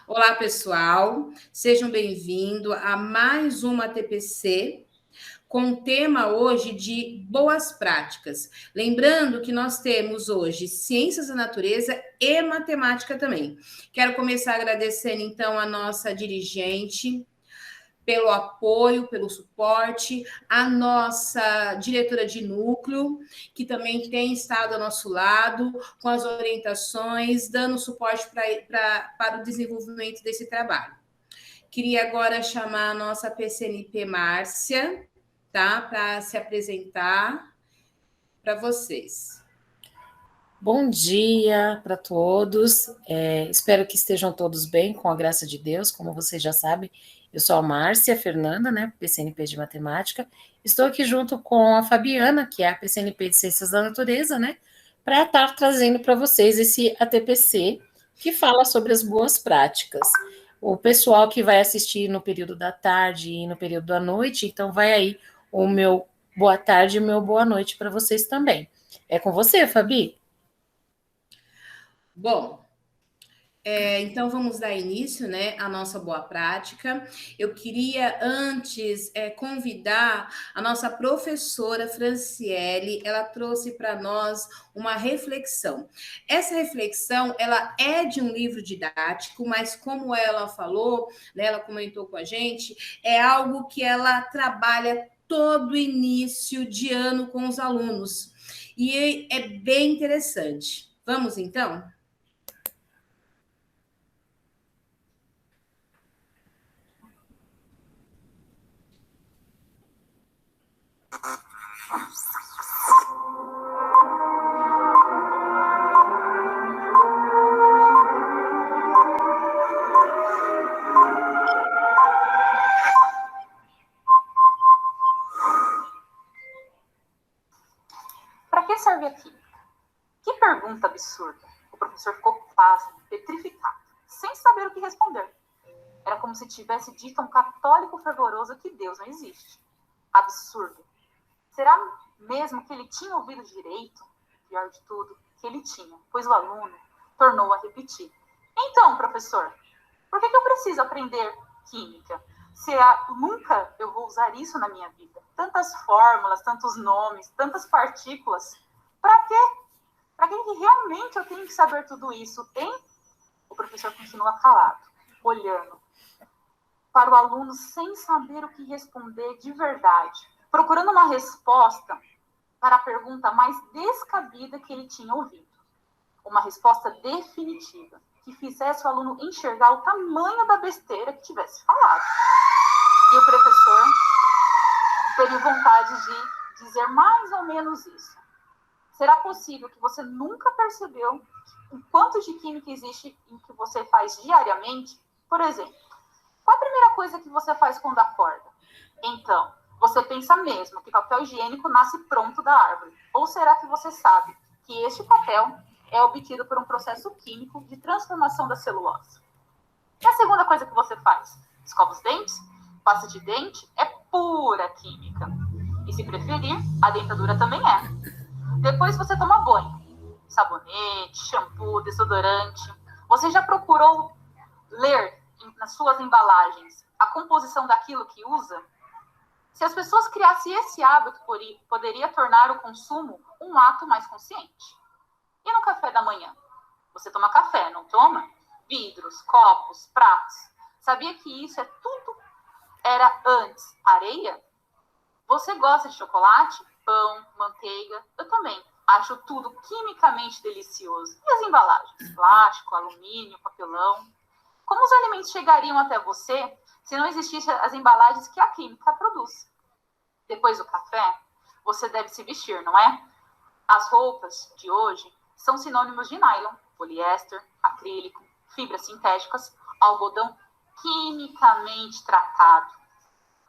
Olá, pessoal. Sejam bem-vindos a mais uma TPC com o tema hoje de boas práticas. Lembrando que nós temos hoje ciências da natureza e matemática também. Quero começar agradecendo então a nossa dirigente pelo apoio, pelo suporte, a nossa diretora de núcleo, que também tem estado ao nosso lado, com as orientações, dando suporte para o desenvolvimento desse trabalho. Queria agora chamar a nossa PCNP Márcia, tá? Para se apresentar para vocês. Bom dia para todos, espero que estejam todos bem, com a graça de Deus. Como vocês já sabem, eu sou a Márcia Fernanda, né, PCNP de Matemática, estou aqui junto com a Fabiana, que é a PCNP de Ciências da Natureza, né, para estar trazendo para vocês esse ATPC, que fala sobre as boas práticas. O pessoal que vai assistir no período da tarde e no período da noite, então vai aí o meu boa tarde e o meu boa noite para vocês também. É com você, Fabi? Bom, então vamos dar início, né, à nossa boa prática. Eu queria antes convidar a nossa professora Franciele. Ela trouxe para nós uma reflexão. Essa reflexão, ela é de um livro didático, mas como ela falou, né, ela comentou com a gente, é algo que ela trabalha todo início de ano com os alunos. E é bem interessante. Vamos então? Para que serve a química? Que pergunta absurda. O professor ficou pasmo, petrificado, sem saber o que responder. Era como se tivesse dito a um católico fervoroso que Deus não existe. Absurdo. Será mesmo que ele tinha ouvido direito? Pior de tudo, que ele tinha, pois o aluno tornou a repetir. Então, professor, por que eu preciso aprender química? Se nunca eu vou usar isso na minha vida? Tantas fórmulas, tantos nomes, tantas partículas. Para quê? Para que realmente eu tenho que saber tudo isso, hein? O professor continua calado, olhando para o aluno sem saber o que responder de verdade, procurando uma resposta para a pergunta mais descabida que ele tinha ouvido. Uma resposta definitiva, que fizesse o aluno enxergar o tamanho da besteira que tivesse falado. E o professor teve vontade de dizer mais ou menos isso. Será possível que você nunca percebeu o quanto de química existe em que você faz diariamente? Por exemplo, qual a primeira coisa que você faz quando acorda? Então, você pensa mesmo que papel higiênico nasce pronto da árvore? Ou será que você sabe que este papel é obtido por um processo químico de transformação da celulose? E a segunda coisa que você faz? Escova os dentes? Pasta de dente? É pura química. E se preferir, a dentadura também é. Depois você toma banho. Sabonete, shampoo, desodorante. Você já procurou ler nas suas embalagens a composição daquilo que usa? Se as pessoas criassem esse hábito, poderia tornar o consumo um ato mais consciente. E no café da manhã? Você toma café, não toma? Vidros, copos, pratos. Sabia que isso tudo era antes areia? Você gosta de chocolate, pão, manteiga? Eu também. Acho tudo quimicamente delicioso. E as embalagens? Plástico, alumínio, papelão. Como os alimentos chegariam até você se não existissem as embalagens que a química produz? Depois do café, você deve se vestir, não é? As roupas de hoje são sinônimos de nylon, poliéster, acrílico, fibras sintéticas, algodão quimicamente tratado.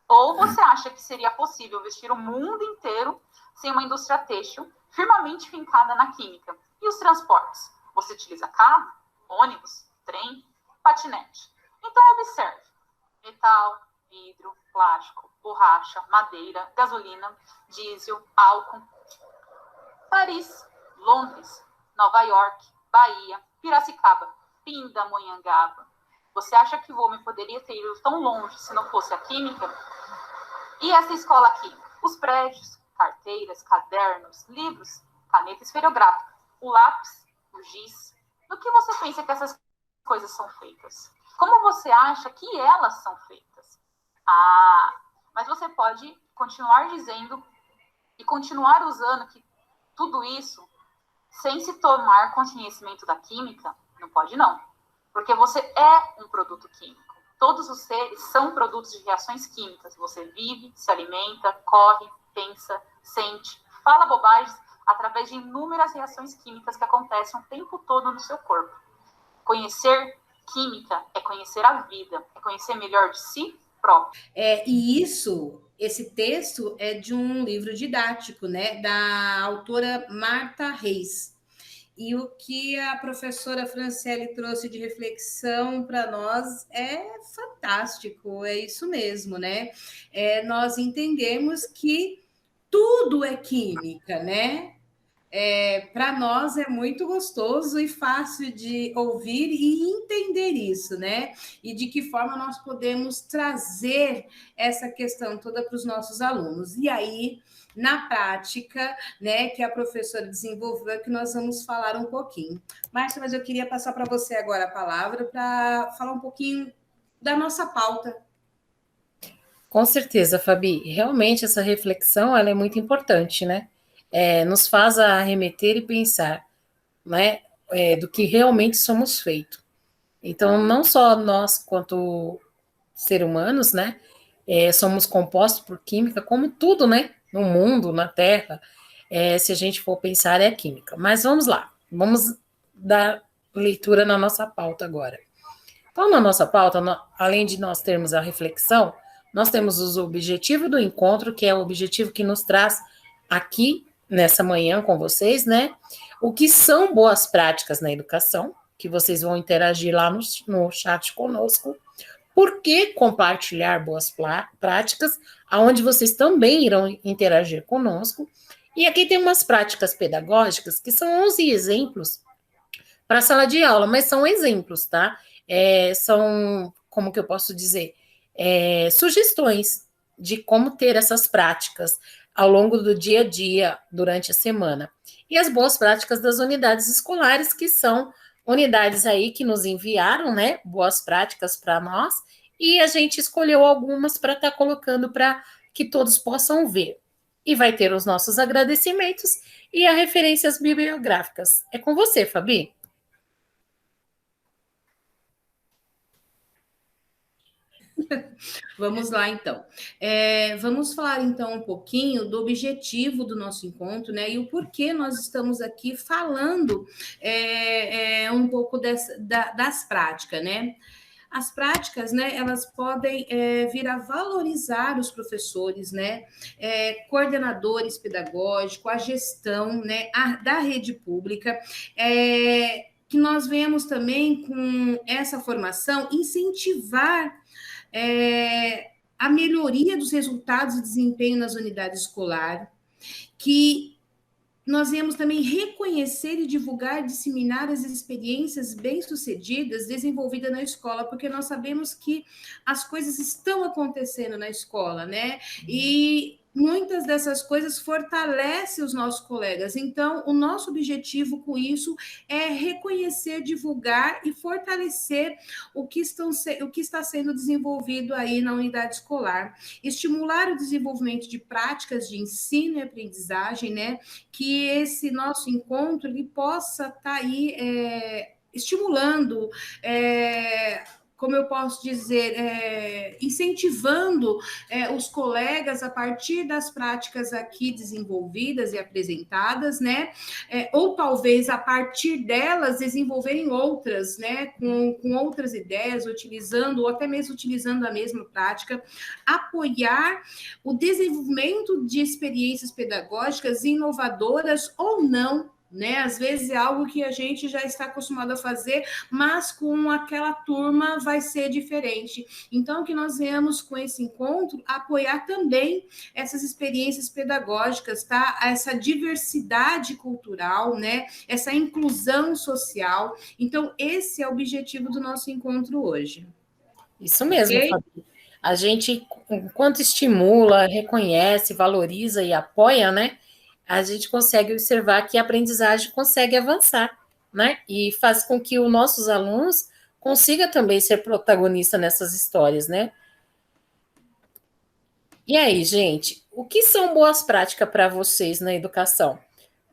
Ou você acha que seria possível vestir o mundo inteiro sem uma indústria têxtil firmemente fincada na química? E os transportes? Você utiliza carro, ônibus, trem, patinete? Então observe: metal, vidro, plástico, borracha, madeira, gasolina, diesel, álcool. Paris, Londres, Nova York, Bahia, Piracicaba, Pindamonhangaba, Você acha que o homem poderia ter ido tão longe se não fosse a química? E essa escola aqui? Os prédios, carteiras, cadernos, livros, caneta esferográfica, o lápis, o giz. Do que você pensa que essas coisas são feitas? Como você acha que elas são feitas? Mas você pode continuar dizendo e continuar usando que tudo isso sem se tomar conhecimento da química? Não pode não, porque você é um produto químico. Todos os seres são produtos de reações químicas. Você vive, se alimenta, corre, pensa, sente, fala bobagens através de inúmeras reações químicas que acontecem o tempo todo no seu corpo. Conhecer química é conhecer a vida, é conhecer melhor de si próprio. E esse texto é de um livro didático, né, da autora Marta Reis. E o que a professora Franciele trouxe de reflexão para nós é fantástico, é isso mesmo, né? Nós entendemos que tudo é química, né? Para nós é muito gostoso e fácil de ouvir e entender isso, né? E de que forma nós podemos trazer essa questão toda para os nossos alunos. E aí, na prática, né, que a professora desenvolveu, é que nós vamos falar um pouquinho. Márcia, mas eu queria passar para você agora a palavra para falar um pouquinho da nossa pauta. Com certeza, Fabi. Realmente essa reflexão ela é muito importante, né? Nos faz arremeter e pensar, né, do que realmente somos feitos. Então, não só nós, quanto seres humanos, né, somos compostos por química, como tudo, né, no mundo, na Terra, se a gente for pensar, é química. Mas vamos lá, vamos dar leitura na nossa pauta agora. Então, na nossa pauta, além de nós termos a reflexão, nós temos os objetivos do encontro, que é o objetivo que nos traz aqui, nessa manhã com vocês, né? O que são boas práticas na educação, que vocês vão interagir lá no chat conosco. Por que compartilhar boas práticas, aonde vocês também irão interagir conosco. E aqui tem umas práticas pedagógicas, que são 11 exemplos para a sala de aula, mas são exemplos, tá? São, como que eu posso dizer, sugestões de como ter essas práticas ao longo do dia a dia, durante a semana. E as boas práticas das unidades escolares, que são unidades aí que nos enviaram, né, boas práticas para nós, e a gente escolheu algumas para estar colocando para que todos possam ver. E vai ter os nossos agradecimentos e as referências bibliográficas. É com você, Fabi. Vamos lá, então. Vamos falar, então, um pouquinho do objetivo do nosso encontro, né? E o porquê nós estamos aqui falando um pouco das práticas, né? As práticas, né, elas podem vir a valorizar os professores, né, coordenadores pedagógicos, a gestão, né, da rede pública, que nós vemos também com essa formação incentivar a melhoria dos resultados de desempenho nas unidades escolares, que nós viemos também reconhecer e divulgar, disseminar as experiências bem-sucedidas desenvolvidas na escola, porque nós sabemos que as coisas estão acontecendo na escola, né? E muitas dessas coisas fortalecem os nossos colegas. Então, o nosso objetivo com isso é reconhecer, divulgar e fortalecer o que está sendo desenvolvido aí na unidade escolar. Estimular o desenvolvimento de práticas de ensino e aprendizagem, né? Que esse nosso encontro ele possa estar aí estimulando, como eu posso dizer, incentivando os colegas a partir das práticas aqui desenvolvidas e apresentadas, né? Ou talvez a partir delas desenvolverem outras, né? Com outras ideias, utilizando, ou até mesmo utilizando a mesma prática, apoiar o desenvolvimento de experiências pedagógicas inovadoras ou não, né? Às vezes é algo que a gente já está acostumado a fazer, mas com aquela turma vai ser diferente. Então, que nós venhamos com esse encontro apoiar também essas experiências pedagógicas, tá? Essa diversidade cultural, né? Essa inclusão social. Então, esse é o objetivo do nosso encontro hoje. Isso mesmo, Okay? Fabi. A gente, enquanto estimula, reconhece, valoriza e apoia, né? A gente consegue observar que a aprendizagem consegue avançar, né? E faz com que os nossos alunos consigam também ser protagonista nessas histórias, né? E aí, gente, o que são boas práticas para vocês na educação?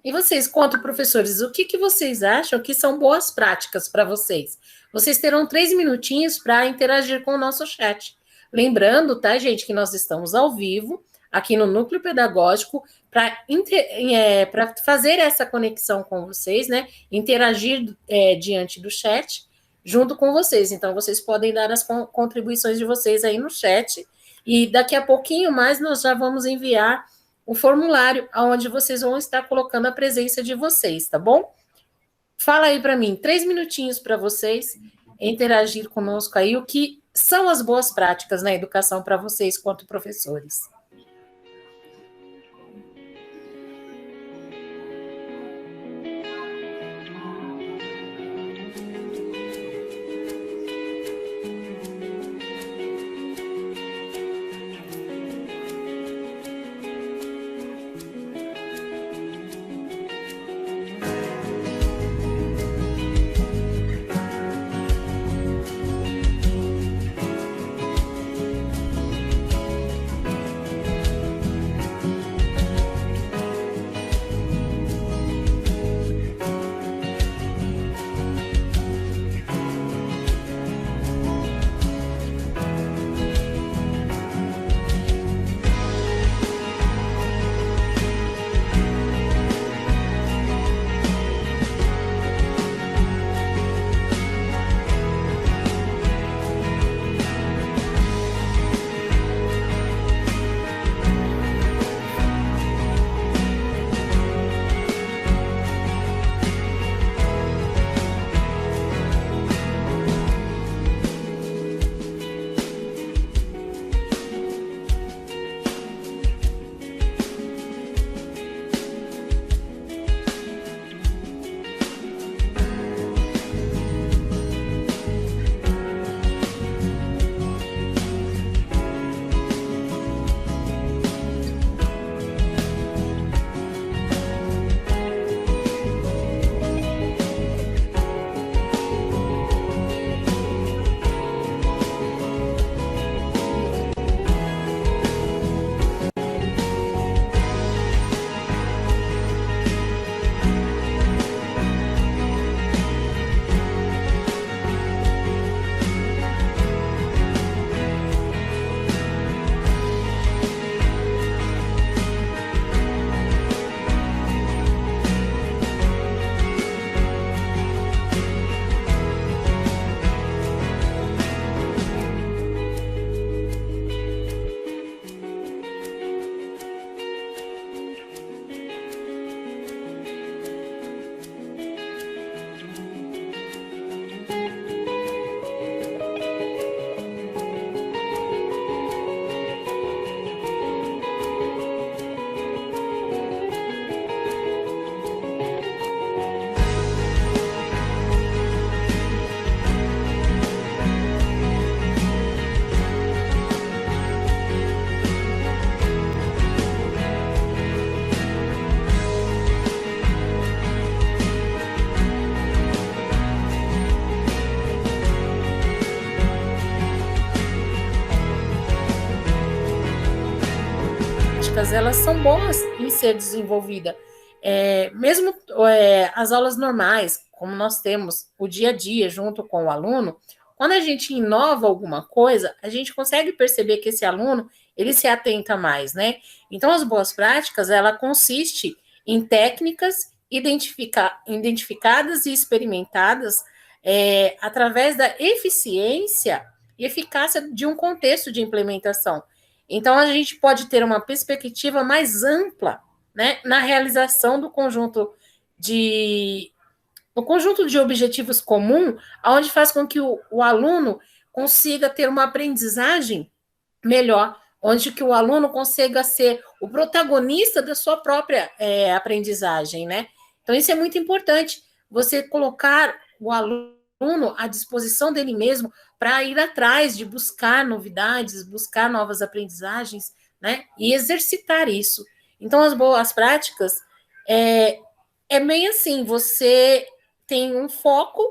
E vocês, quanto professores, o que vocês acham que são boas práticas para vocês? Vocês terão 3 minutinhos para interagir com o nosso chat. Lembrando, tá, gente, que nós estamos ao vivo, aqui no Núcleo Pedagógico, para fazer essa conexão com vocês, né? Interagir diante do chat, junto com vocês. Então, vocês podem dar as contribuições de vocês aí no chat, e daqui a pouquinho mais nós já vamos enviar o formulário onde vocês vão estar colocando a presença de vocês, tá bom? Fala aí para mim, 3 minutinhos para vocês interagir conosco aí, o que são as boas práticas na educação para vocês quanto professores. Elas são boas em ser desenvolvida. Mesmo as aulas normais, como nós temos o dia a dia junto com o aluno, quando a gente inova alguma coisa, a gente consegue perceber que esse aluno, ele se atenta mais, né? Então, as boas práticas, ela consiste em técnicas identificadas e experimentadas através da eficiência e eficácia de um contexto de implementação. Então, a gente pode ter uma perspectiva mais ampla, né, na realização do conjunto um conjunto de objetivos comum, onde faz com que o aluno consiga ter uma aprendizagem melhor, onde que o aluno consiga ser o protagonista da sua própria aprendizagem, né? Então, isso é muito importante, você colocar o aluno à disposição dele mesmo para ir atrás de buscar novidades, buscar novas aprendizagens, né? E exercitar isso. Então, as boas práticas é meio assim, você tem um foco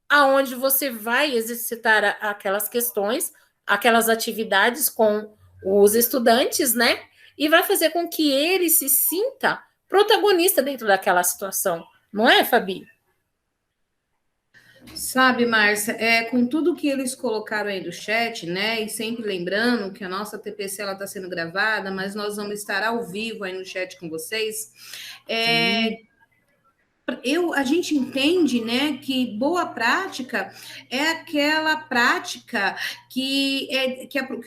aonde você vai exercitar aquelas questões, aquelas atividades com os estudantes, né? E vai fazer com que ele se sinta protagonista dentro daquela situação. Não é, Fabi? Sabe, Márcia, com tudo que eles colocaram aí do chat, né? E sempre lembrando que a nossa TPC ela está sendo gravada, mas nós vamos estar ao vivo aí no chat com vocês. A gente entende, né, que boa prática é aquela prática que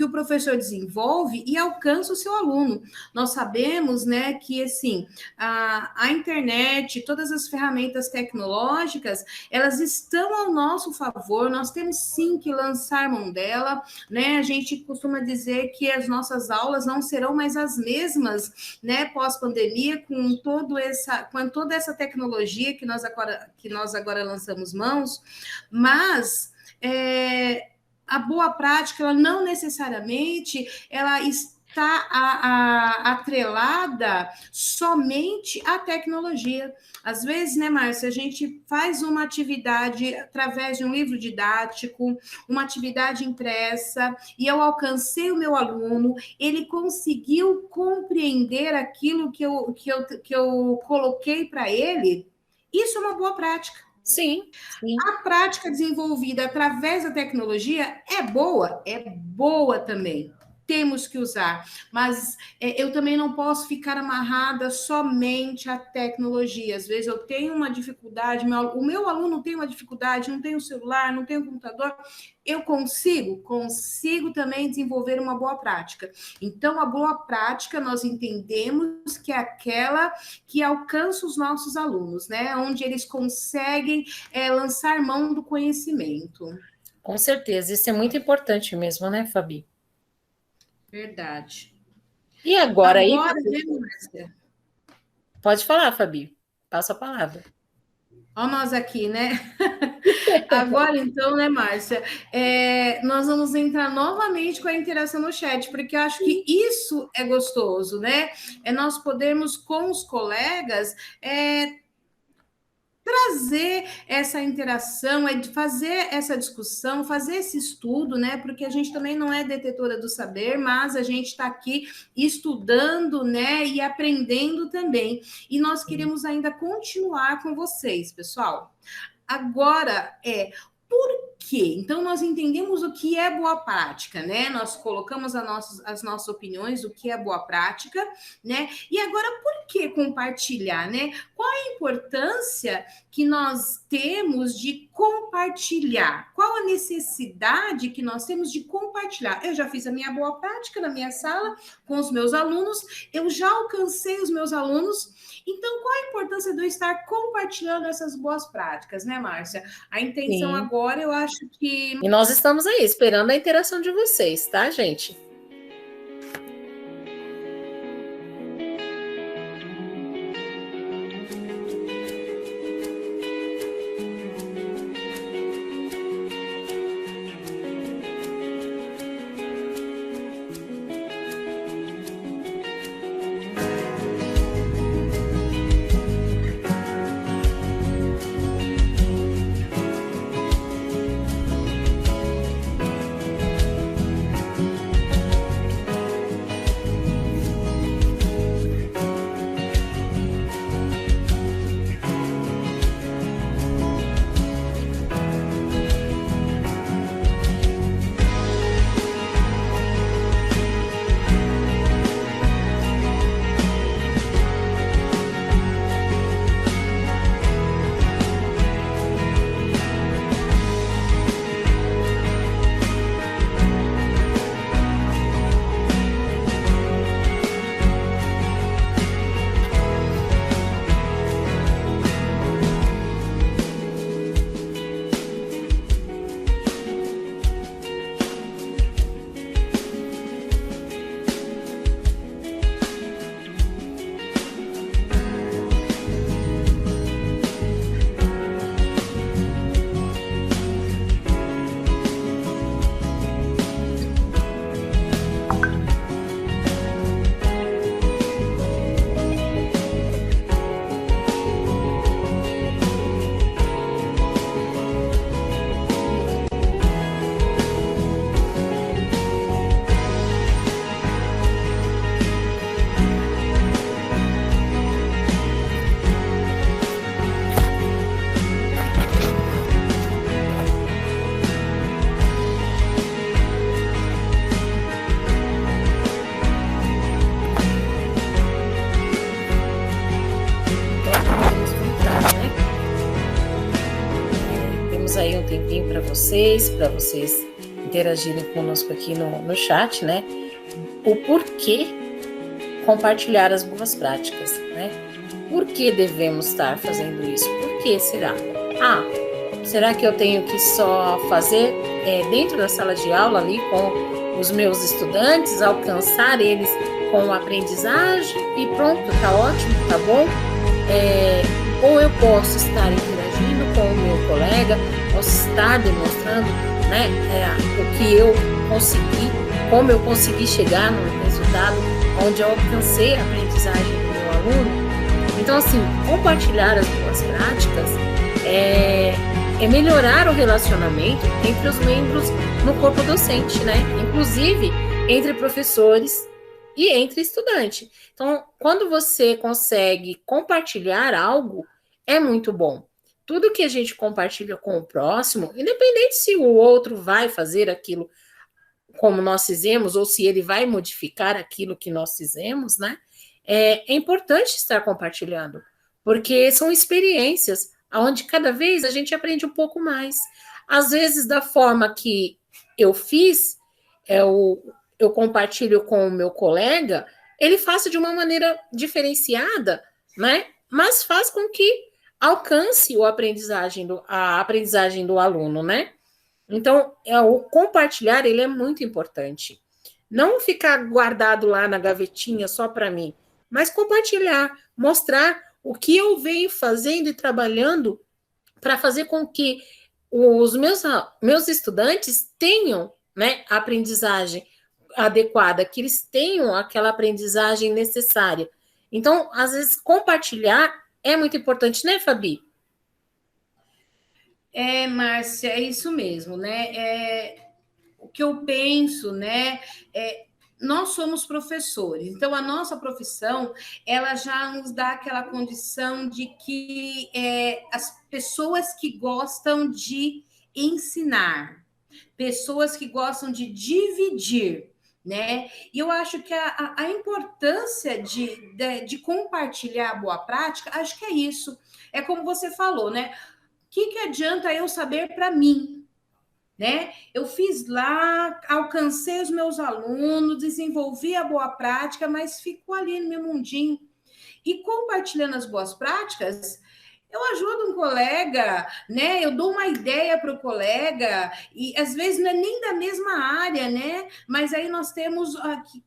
o professor desenvolve e alcança o seu aluno. Nós sabemos, né, que assim a internet, todas as ferramentas tecnológicas, elas estão ao nosso favor. Nós temos sim que lançar mão dela, né? A gente costuma dizer que as nossas aulas não serão mais as mesmas, né, pós-pandemia, com toda essa tecnologia que nós agora lançamos mãos, mas a boa prática, ela não necessariamente ela está atrelada somente à tecnologia. Às vezes, né, Márcia, a gente faz uma atividade através de um livro didático, uma atividade impressa, e eu alcancei o meu aluno, ele conseguiu compreender aquilo que eu coloquei para ele. Isso é uma boa prática. Sim. A prática desenvolvida através da tecnologia é boa também. Temos que usar, mas eu também não posso ficar amarrada somente à tecnologia. Às vezes eu tenho uma dificuldade, o meu aluno tem uma dificuldade, não tem o celular, não tem o computador, eu consigo também desenvolver uma boa prática. Então, a boa prática, nós entendemos que é aquela que alcança os nossos alunos, né? Onde eles conseguem lançar mão do conhecimento. Com certeza, isso é muito importante mesmo, né, Fabi? Verdade. E agora aí... Pode falar, Fabi. Passa a palavra. Olha nós aqui, né? Agora, então, né, Márcia? Nós vamos entrar novamente com a interação no chat, porque eu acho que isso é gostoso, né? Nós podermos, com os colegas, trazer essa interação, fazer essa discussão, fazer esse estudo, né? Porque a gente também não é detetora do saber, mas a gente está aqui estudando, né? E aprendendo também. E nós queremos ainda continuar com vocês, pessoal. Agora por quê? Então, nós entendemos o que é boa prática, né? Nós colocamos as nossas opiniões do que é boa prática, né? E agora, por que compartilhar, né? Qual a importância que nós temos de compartilhar? Qual a necessidade que nós temos de compartilhar? Eu já fiz a minha boa prática na minha sala com os meus alunos, eu já alcancei os meus alunos. Então, qual a importância de eu estar compartilhando essas boas práticas, né, Márcia? A intenção agora, eu acho que... E nós estamos aí, esperando a interação de vocês, tá, gente? vocês interagirem conosco aqui no chat, né? O porquê compartilhar as boas práticas, né? Por que devemos estar fazendo isso? Por que será? Será que eu tenho que só fazer dentro da sala de aula ali com os meus estudantes, alcançar eles com a aprendizagem e pronto, tá ótimo, tá bom? Ou eu posso estar interagindo com o meu colega, posso estar demonstrando, né, o que eu consegui, como eu consegui chegar no resultado onde eu alcancei a aprendizagem do meu aluno. Então, assim, compartilhar as boas práticas é melhorar o relacionamento entre os membros no corpo docente, né? Inclusive entre professores e entre estudante. Então, quando você consegue compartilhar algo, é muito bom. Tudo que a gente compartilha com o próximo, independente se o outro vai fazer aquilo como nós fizemos, ou se ele vai modificar aquilo que nós fizemos, né? É importante estar compartilhando, porque são experiências onde cada vez a gente aprende um pouco mais. Às vezes, da forma que eu fiz, eu compartilho com o meu colega, ele faça de uma maneira diferenciada, né? Mas faz com que alcance a aprendizagem do aluno, né? Então, o compartilhar, ele é muito importante. Não ficar guardado lá na gavetinha só para mim, mas compartilhar, mostrar o que eu venho fazendo e trabalhando para fazer com que os meus estudantes tenham, né, a aprendizagem adequada, que eles tenham aquela aprendizagem necessária. Então, às vezes, compartilhar é muito importante, né, Fabi? Márcia, é isso mesmo, né? O que eu penso, né? Nós somos professores, então a nossa profissão, ela já nos dá aquela condição de que as pessoas que gostam de ensinar, pessoas que gostam de dividir, né? E eu acho que a importância de compartilhar a boa prática, acho que é isso. É como você falou, né? O que adianta eu saber para mim? Né? Eu fiz lá, alcancei os meus alunos, desenvolvi a boa prática, mas ficou ali no meu mundinho. E compartilhando as boas práticas, eu ajudo um colega, né? Eu dou uma ideia para o colega, e às vezes não é nem da mesma área, né? Mas aí nós temos aqui.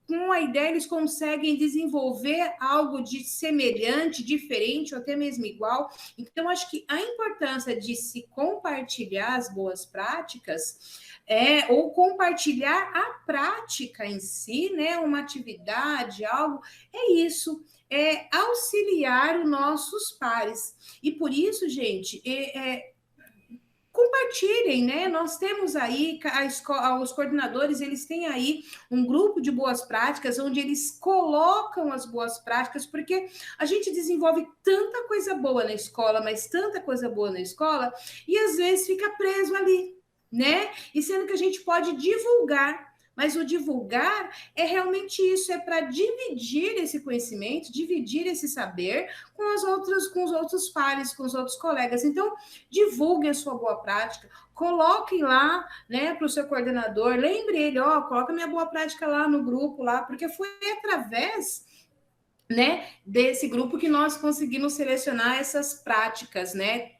Com a ideia, eles conseguem desenvolver algo de semelhante, diferente, ou até mesmo igual. Então, acho que a importância de se compartilhar as boas práticas ou compartilhar a prática em si, né? Uma atividade, algo, é isso. É auxiliar os nossos pares. E por isso, gente, compartilhem, né? Nós temos aí, os coordenadores, eles têm aí um grupo de boas práticas, onde eles colocam as boas práticas, porque a gente desenvolve tanta coisa boa na escola, mas tanta coisa boa na escola, e às vezes fica preso ali, né? E sendo que a gente pode divulgar, mas o divulgar é realmente isso, é para dividir esse conhecimento, dividir esse saber com os outros pares, com os outros colegas. Então, divulguem a sua boa prática, coloquem lá, né, para o seu coordenador, lembre ele, coloca minha boa prática lá no grupo, lá, porque foi através, né, desse grupo que nós conseguimos selecionar essas práticas, né?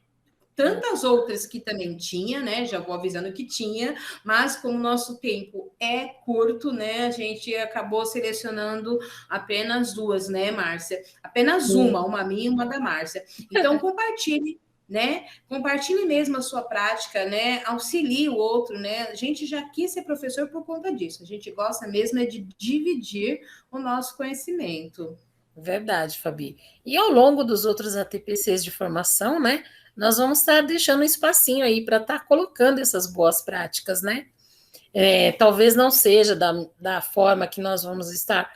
Tantas outras que também tinha, né? Já vou avisando que tinha, mas como o nosso tempo é curto, né? A gente acabou selecionando apenas duas, né, Márcia? Apenas uma minha e uma da Márcia. Então, compartilhe, né? Compartilhe mesmo a sua prática, né? Auxilie o outro, né? A gente já quis ser professor por conta disso. A gente gosta mesmo de dividir o nosso conhecimento. Verdade, Fabi. E ao longo dos outros ATPCs de formação, né? Nós vamos estar deixando um espacinho aí para estar colocando essas boas práticas, né? Talvez não seja da forma que nós vamos estar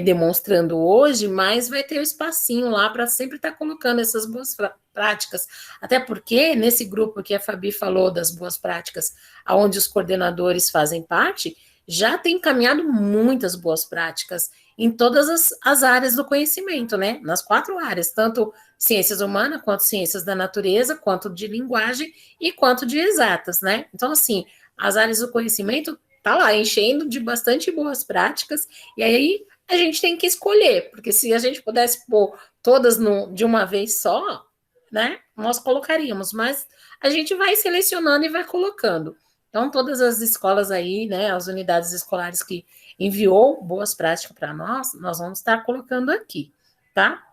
demonstrando hoje, mas vai ter um espacinho lá para sempre estar colocando essas boas práticas. Até porque nesse grupo que a Fabi falou das boas práticas, onde os coordenadores fazem parte, já tem encaminhado muitas boas práticas em todas as áreas do conhecimento, né? Nas 4 áreas, tanto ciências humanas, quanto ciências da natureza, quanto de linguagem e quanto de exatas, né? Então, assim, as áreas do conhecimento tá lá enchendo de bastante boas práticas, e aí a gente tem que escolher, porque se a gente pudesse pôr todas de uma vez só, né, nós colocaríamos, mas a gente vai selecionando e vai colocando. Então, todas as escolas aí, né, as unidades escolares que enviou boas práticas para nós vamos estar colocando aqui, tá?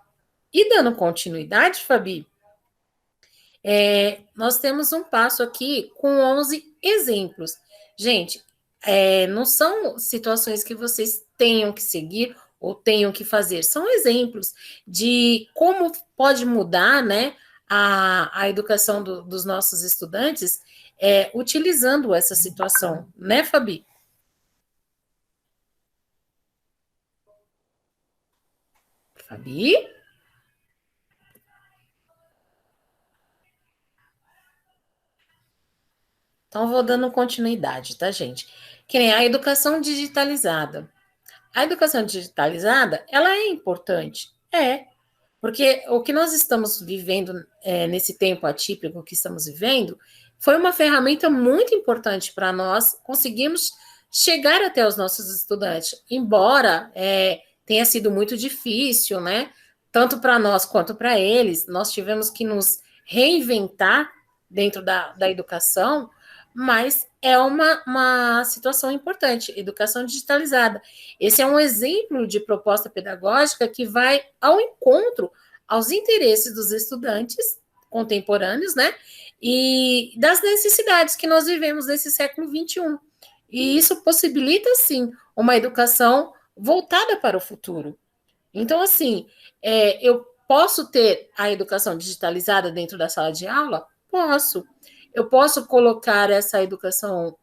E dando continuidade, Fabi, nós temos um passo aqui com 11 exemplos. Gente, não são situações que vocês tenham que seguir ou tenham que fazer, são exemplos de como pode mudar, né, a educação dos nossos estudantes utilizando essa situação, né, Fabi? Fabi? Então, vou dando continuidade, tá, gente? Que nem a educação digitalizada. A educação digitalizada, ela é importante? Porque o que nós estamos vivendo nesse tempo atípico que estamos vivendo foi uma ferramenta muito importante para nós conseguirmos chegar até os nossos estudantes, embora tenha sido muito difícil, né? Tanto para nós quanto para eles, nós tivemos que nos reinventar dentro da educação, mas é uma situação importante, educação digitalizada. Esse é um exemplo de proposta pedagógica que vai ao encontro aos interesses dos estudantes contemporâneos, né? E das necessidades que nós vivemos nesse século XXI. E isso possibilita, sim, uma educação voltada para o futuro. Então, assim, eu posso ter a educação digitalizada dentro da sala de aula? Posso. Eu posso colocar essa educação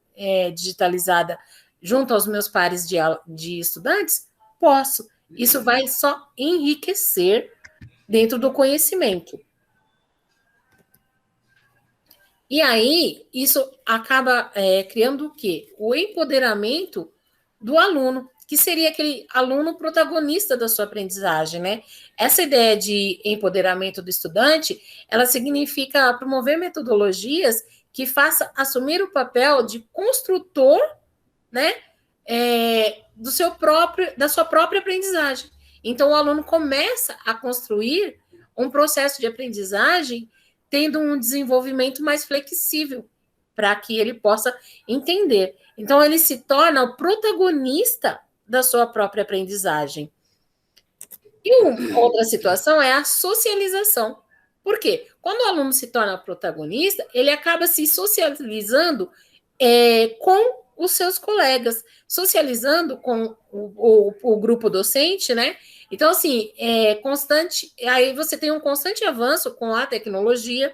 digitalizada junto aos meus pares de estudantes? Posso. Isso vai só enriquecer dentro do conhecimento. E aí, isso acaba criando o quê? O empoderamento do aluno, que seria aquele aluno protagonista da sua aprendizagem, né? Essa ideia de empoderamento do estudante, ela significa promover metodologias que façam assumir o papel de construtor, né? Da sua própria aprendizagem. Então, o aluno começa a construir um processo de aprendizagem tendo um desenvolvimento mais flexível para que ele possa entender. Então, ele se torna o protagonista da sua própria aprendizagem. E outra situação é a socialização. Por quê? Quando o aluno se torna protagonista, ele acaba se socializando com os seus colegas, socializando com o grupo docente, né? Então, assim, constante. Aí você tem um constante avanço com a tecnologia.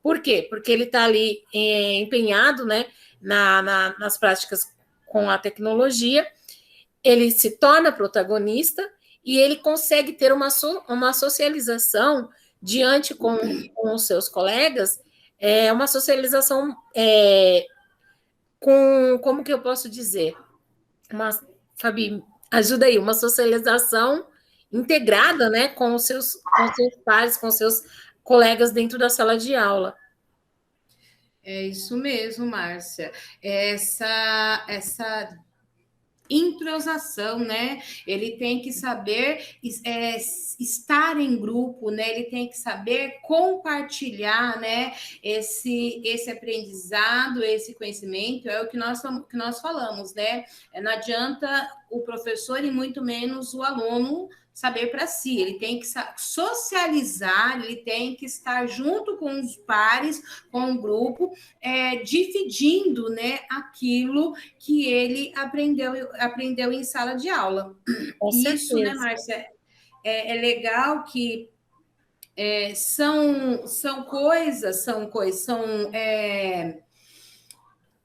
Por quê? Porque ele está ali empenhado, né, nas práticas com a tecnologia, ele se torna protagonista e ele consegue ter uma socialização diante com os seus colegas, uma socialização como que eu posso dizer? Fabi, ajuda aí, uma socialização integrada, né, com os seus pares, com os seus colegas dentro da sala de aula. É isso mesmo, Márcia. Essa entrosação, né? Ele tem que saber estar em grupo, né? Ele tem que saber compartilhar, né? Esse aprendizado, esse conhecimento é o que nós falamos, né? Não adianta o professor e muito menos o aluno saber para si, ele tem que socializar, ele tem que estar junto com os pares, com o grupo, dividindo, né, aquilo que ele aprendeu em sala de aula. Com Isso, certeza. né, Márcia, é legal que são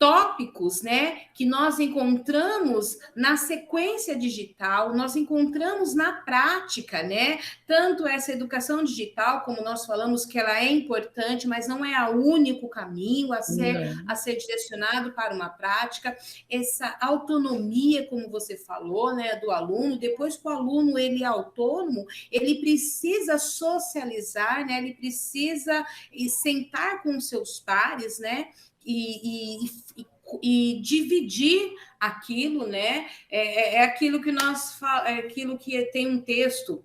tópicos, né, que nós encontramos na sequência digital, nós encontramos na prática, né, tanto essa educação digital, como nós falamos que ela é importante, mas não é o único caminho a ser direcionado para uma prática, essa autonomia, como você falou, né, do aluno, depois que o aluno ele é autônomo, ele precisa socializar, né, ele precisa sentar com os seus pares, né, e dividir aquilo, né? É aquilo que é aquilo que tem um texto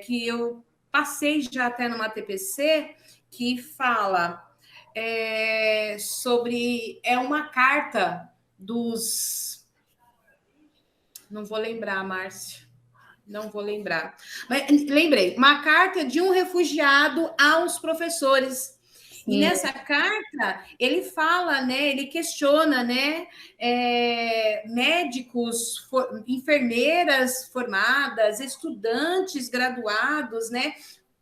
que eu passei já até numa TPC que fala sobre uma carta dos, não vou lembrar, Márcia. Não vou lembrar. Mas lembrei, uma carta de um refugiado aos professores. E nessa carta, ele fala, né? Ele questiona, né? Médicos, enfermeiras formadas, estudantes graduados, né?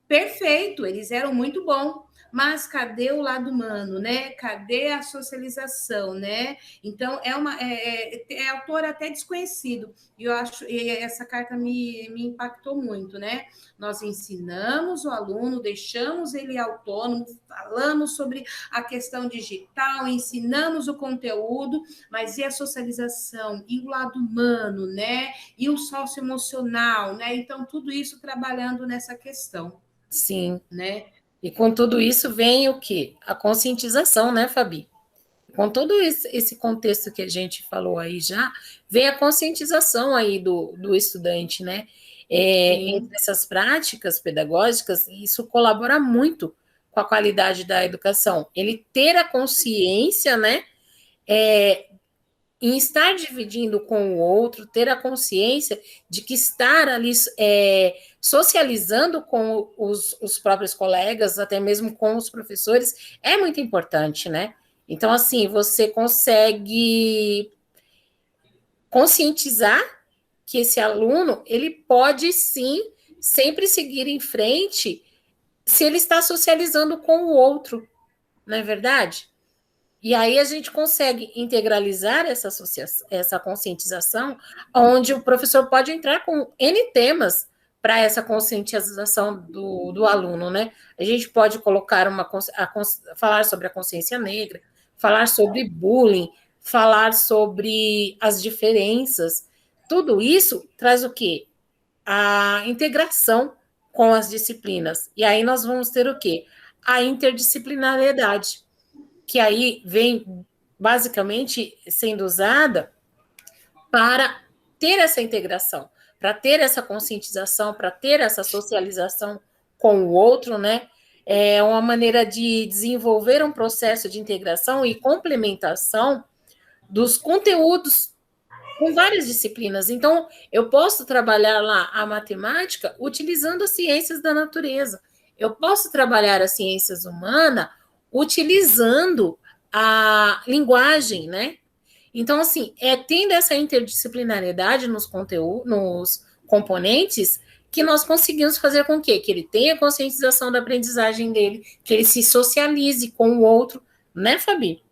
Perfeito, eles eram muito bons. Mas cadê o lado humano, né? Cadê a socialização, né? Então, é autor até desconhecido. E eu acho e essa carta me impactou muito, né? Nós ensinamos o aluno, deixamos ele autônomo, falamos sobre a questão digital, ensinamos o conteúdo, mas e a socialização? E o lado humano, né? E o socioemocional, né? Então, tudo isso trabalhando nessa questão. Sim. Né? E com tudo isso vem o quê? A conscientização, né, Fabi? Com todo esse contexto que a gente falou aí já, vem a conscientização aí do estudante, né? Entre essas práticas pedagógicas, isso colabora muito com a qualidade da educação. Ele ter a consciência, né? Em estar dividindo com o outro, ter a consciência de que estar ali socializando com os próprios colegas, até mesmo com os professores, é muito importante, né? Então, assim, você consegue conscientizar que esse aluno, ele pode, sim, sempre seguir em frente se ele está socializando com o outro, não é verdade? E aí a gente consegue integralizar essa conscientização, onde o professor pode entrar com N temas para essa conscientização do aluno, né? A gente pode colocar falar sobre a consciência negra, falar sobre bullying, falar sobre as diferenças. Tudo isso traz o quê? A integração com as disciplinas. E aí nós vamos ter o quê? A interdisciplinariedade, que aí vem basicamente sendo usada para ter essa integração, para ter essa conscientização, para ter essa socialização com o outro, né? É uma maneira de desenvolver um processo de integração e complementação dos conteúdos com várias disciplinas. Então, eu posso trabalhar lá a matemática utilizando as ciências da natureza. Eu posso trabalhar as ciências humanas utilizando a linguagem, né? Então, assim, tendo essa interdisciplinariedade nos conteúdos, nos componentes, que nós conseguimos fazer com que ele tenha conscientização da aprendizagem dele, que ele se socialize com o outro, né, Fabi?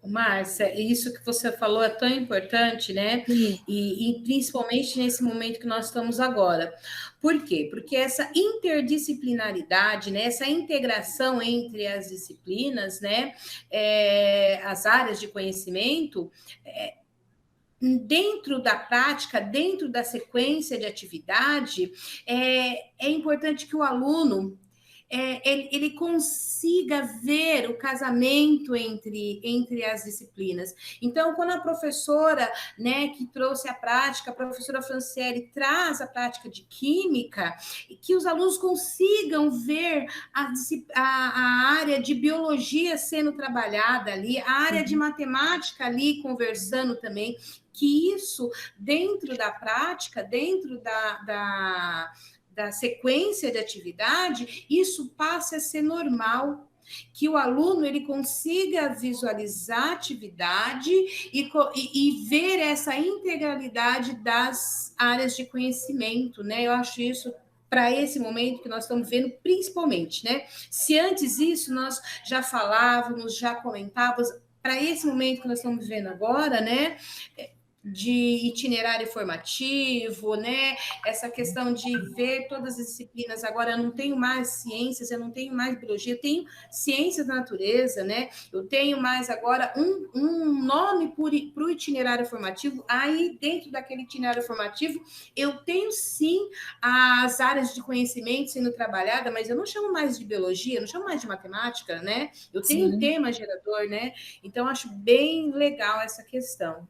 Márcia, isso que você falou é tão importante, né? E principalmente nesse momento que nós estamos agora. Por quê? Porque essa interdisciplinaridade, né? Essa integração entre as disciplinas, né? As áreas de conhecimento, dentro da prática, dentro da sequência de atividade, é importante que o aluno ele consiga ver o casamento entre as disciplinas. Então, quando a professora, né, que trouxe a prática, a professora Franciele traz a prática de química, que os alunos consigam ver a área de biologia sendo trabalhada ali, a área de matemática ali conversando também, que isso, dentro da prática, dentro da sequência de atividade, isso passa a ser normal, que o aluno ele consiga visualizar a atividade e ver essa integralidade das áreas de conhecimento, né? Eu acho isso para esse momento que nós estamos vendo, principalmente, né? Se antes isso nós já falávamos, já comentávamos, para esse momento que nós estamos vivendo agora, né? De itinerário formativo, né? Essa questão de ver todas as disciplinas. Agora, eu não tenho mais ciências, eu não tenho mais biologia, eu tenho ciências da natureza, né? Eu tenho mais agora um nome para o itinerário formativo. Aí, dentro daquele itinerário formativo, eu tenho sim as áreas de conhecimento sendo trabalhada, mas eu não chamo mais de biologia, eu não chamo mais de matemática, né? Eu tenho um tema gerador, né? Então, acho bem legal essa questão.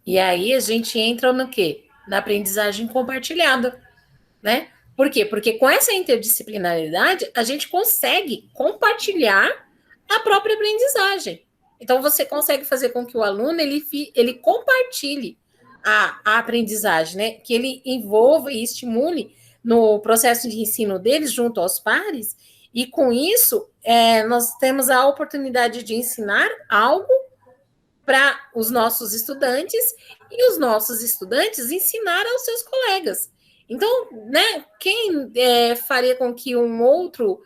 E aí a gente entra no quê? Na aprendizagem compartilhada, né? Por quê? Porque com essa interdisciplinaridade, a gente consegue compartilhar a própria aprendizagem. Então, você consegue fazer com que o aluno ele compartilhe a aprendizagem, né? Que ele envolva e estimule no processo de ensino deles junto aos pares, e com isso, nós temos a oportunidade de ensinar algo para os nossos estudantes e os nossos estudantes ensinar aos seus colegas. Então, né, quem faria com que um outro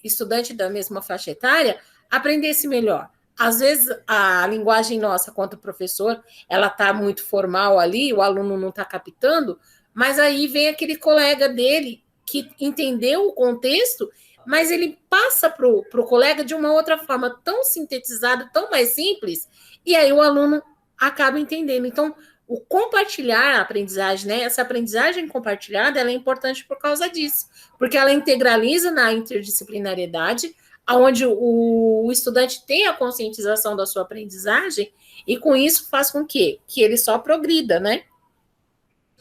estudante da mesma faixa etária aprendesse melhor? Às vezes, a linguagem nossa, quanto professor, ela está muito formal ali, o aluno não está captando, mas aí vem aquele colega dele que entendeu o contexto, mas ele passa para o colega de uma outra forma tão sintetizada, tão mais simples, e aí o aluno acaba entendendo. Então, o compartilhar a aprendizagem, né? Essa aprendizagem compartilhada, ela é importante por causa disso, porque ela integraliza na interdisciplinariedade, onde o estudante tem a conscientização da sua aprendizagem, e com isso faz com que ele só progrida, né?